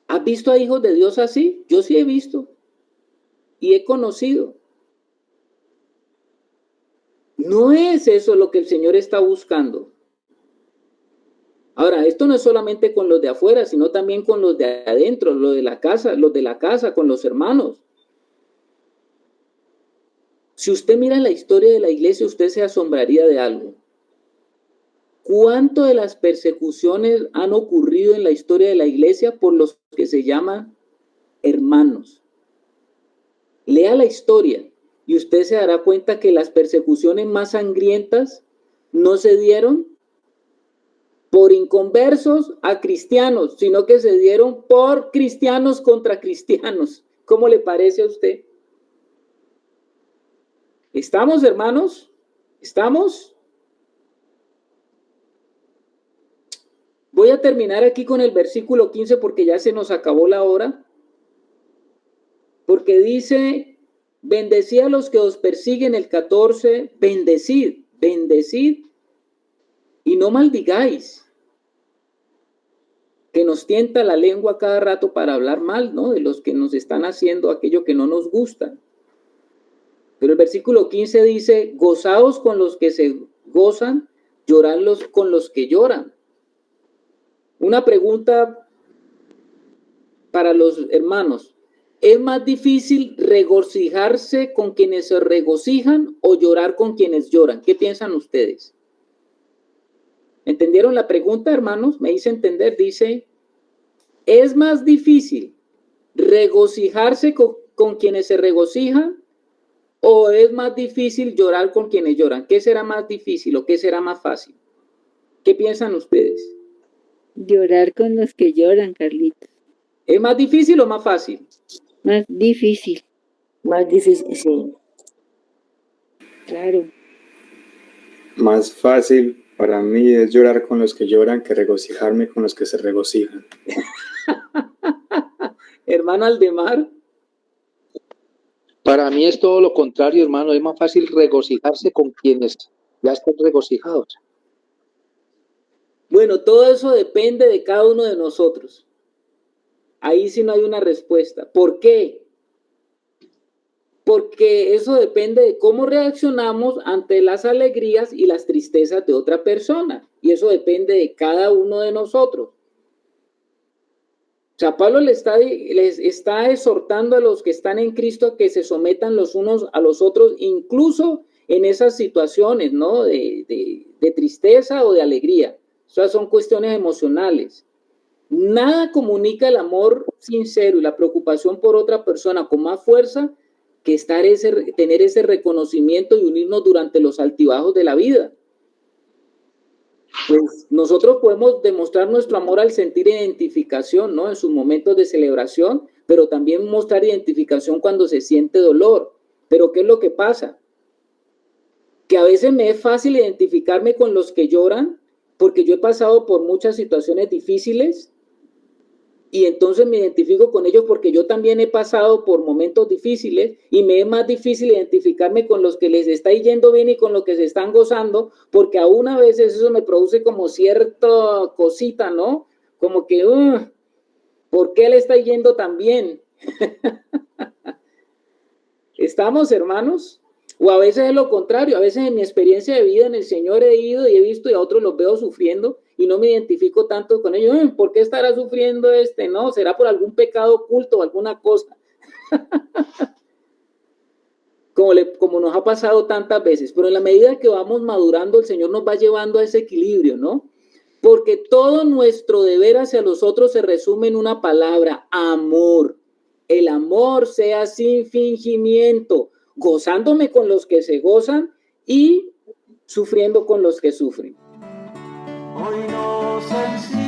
¿Has visto a hijos de Dios así? Yo sí he visto y he conocido. No es eso lo que el Señor está buscando. Ahora, esto no es solamente con los de afuera, sino también con los de adentro, los de la casa, con los hermanos. Si usted mira la historia de la iglesia, usted se asombraría de algo. ¿Cuánto de las persecuciones han ocurrido en la historia de la iglesia por los que se llaman hermanos? Lea la historia y usted se dará cuenta que las persecuciones más sangrientas no se dieron por inconversos a cristianos, sino que se dieron por cristianos contra cristianos. ¿Cómo le parece a usted? ¿Estamos, hermanos? ¿Estamos? Voy a terminar aquí con el versículo 15 porque ya se nos acabó la hora. Porque dice, bendecid a los que os persiguen, el 14, bendecid y no maldigáis. Que nos tienta la lengua cada rato para hablar mal, ¿no? De los que nos están haciendo aquello que no nos gusta. Pero el versículo 15 dice, gozaos con los que se gozan, lloradlos con los que lloran. Una pregunta para los hermanos. ¿Es más difícil regocijarse con quienes se regocijan o llorar con quienes lloran? ¿Qué piensan ustedes? ¿Entendieron la pregunta, hermanos? Me hice entender. Dice, ¿es más difícil regocijarse con quienes se regocijan o es más difícil llorar con quienes lloran? ¿Qué será más difícil o qué será más fácil? ¿Qué piensan ustedes? Llorar con los que lloran, Carlitos. ¿Es más difícil o más fácil? Más difícil. Más difícil, sí. Claro. Más fácil para mí es llorar con los que lloran que regocijarme con los que se regocijan. Hermano Aldemar. Para mí es todo lo contrario, hermano. Es más fácil regocijarse con quienes ya están regocijados. Bueno, todo eso depende de cada uno de nosotros. Ahí sí no hay una respuesta. ¿Por qué? Porque eso depende de cómo reaccionamos ante las alegrías y las tristezas de otra persona. Y eso depende de cada uno de nosotros. O sea, Pablo les está exhortando a los que están en Cristo a que se sometan los unos a los otros, incluso en esas situaciones, ¿no? De tristeza o de alegría. O sea, son cuestiones emocionales. Nada comunica el amor sincero y la preocupación por otra persona con más fuerza que tener ese reconocimiento y unirnos durante los altibajos de la vida. Pues nosotros podemos demostrar nuestro amor al sentir identificación, ¿no? En sus momentos de celebración, pero también mostrar identificación cuando se siente dolor. Pero ¿qué es lo que pasa? Que a veces me es fácil identificarme con los que lloran porque yo he pasado por muchas situaciones difíciles y entonces me identifico con ellos porque yo también he pasado por momentos difíciles y me es más difícil identificarme con los que les está yendo bien y con los que se están gozando, porque aún a veces eso me produce como cierta cosita, ¿no? Como que, ¿por qué le está yendo tan bien? ¿Estamos, hermanos? O a veces es lo contrario, a veces en mi experiencia de vida en el Señor he ido y he visto y a otros los veo sufriendo y no me identifico tanto con ellos. ¿Por qué estará sufriendo este? No, será por algún pecado oculto o alguna cosa. Como nos ha pasado tantas veces. Pero en la medida que vamos madurando, el Señor nos va llevando a ese equilibrio, ¿no? Porque todo nuestro deber hacia los otros se resume en una palabra, amor. El amor sea sin fingimiento, gozándome con los que se gozan y sufriendo con los que sufren. Hoy nos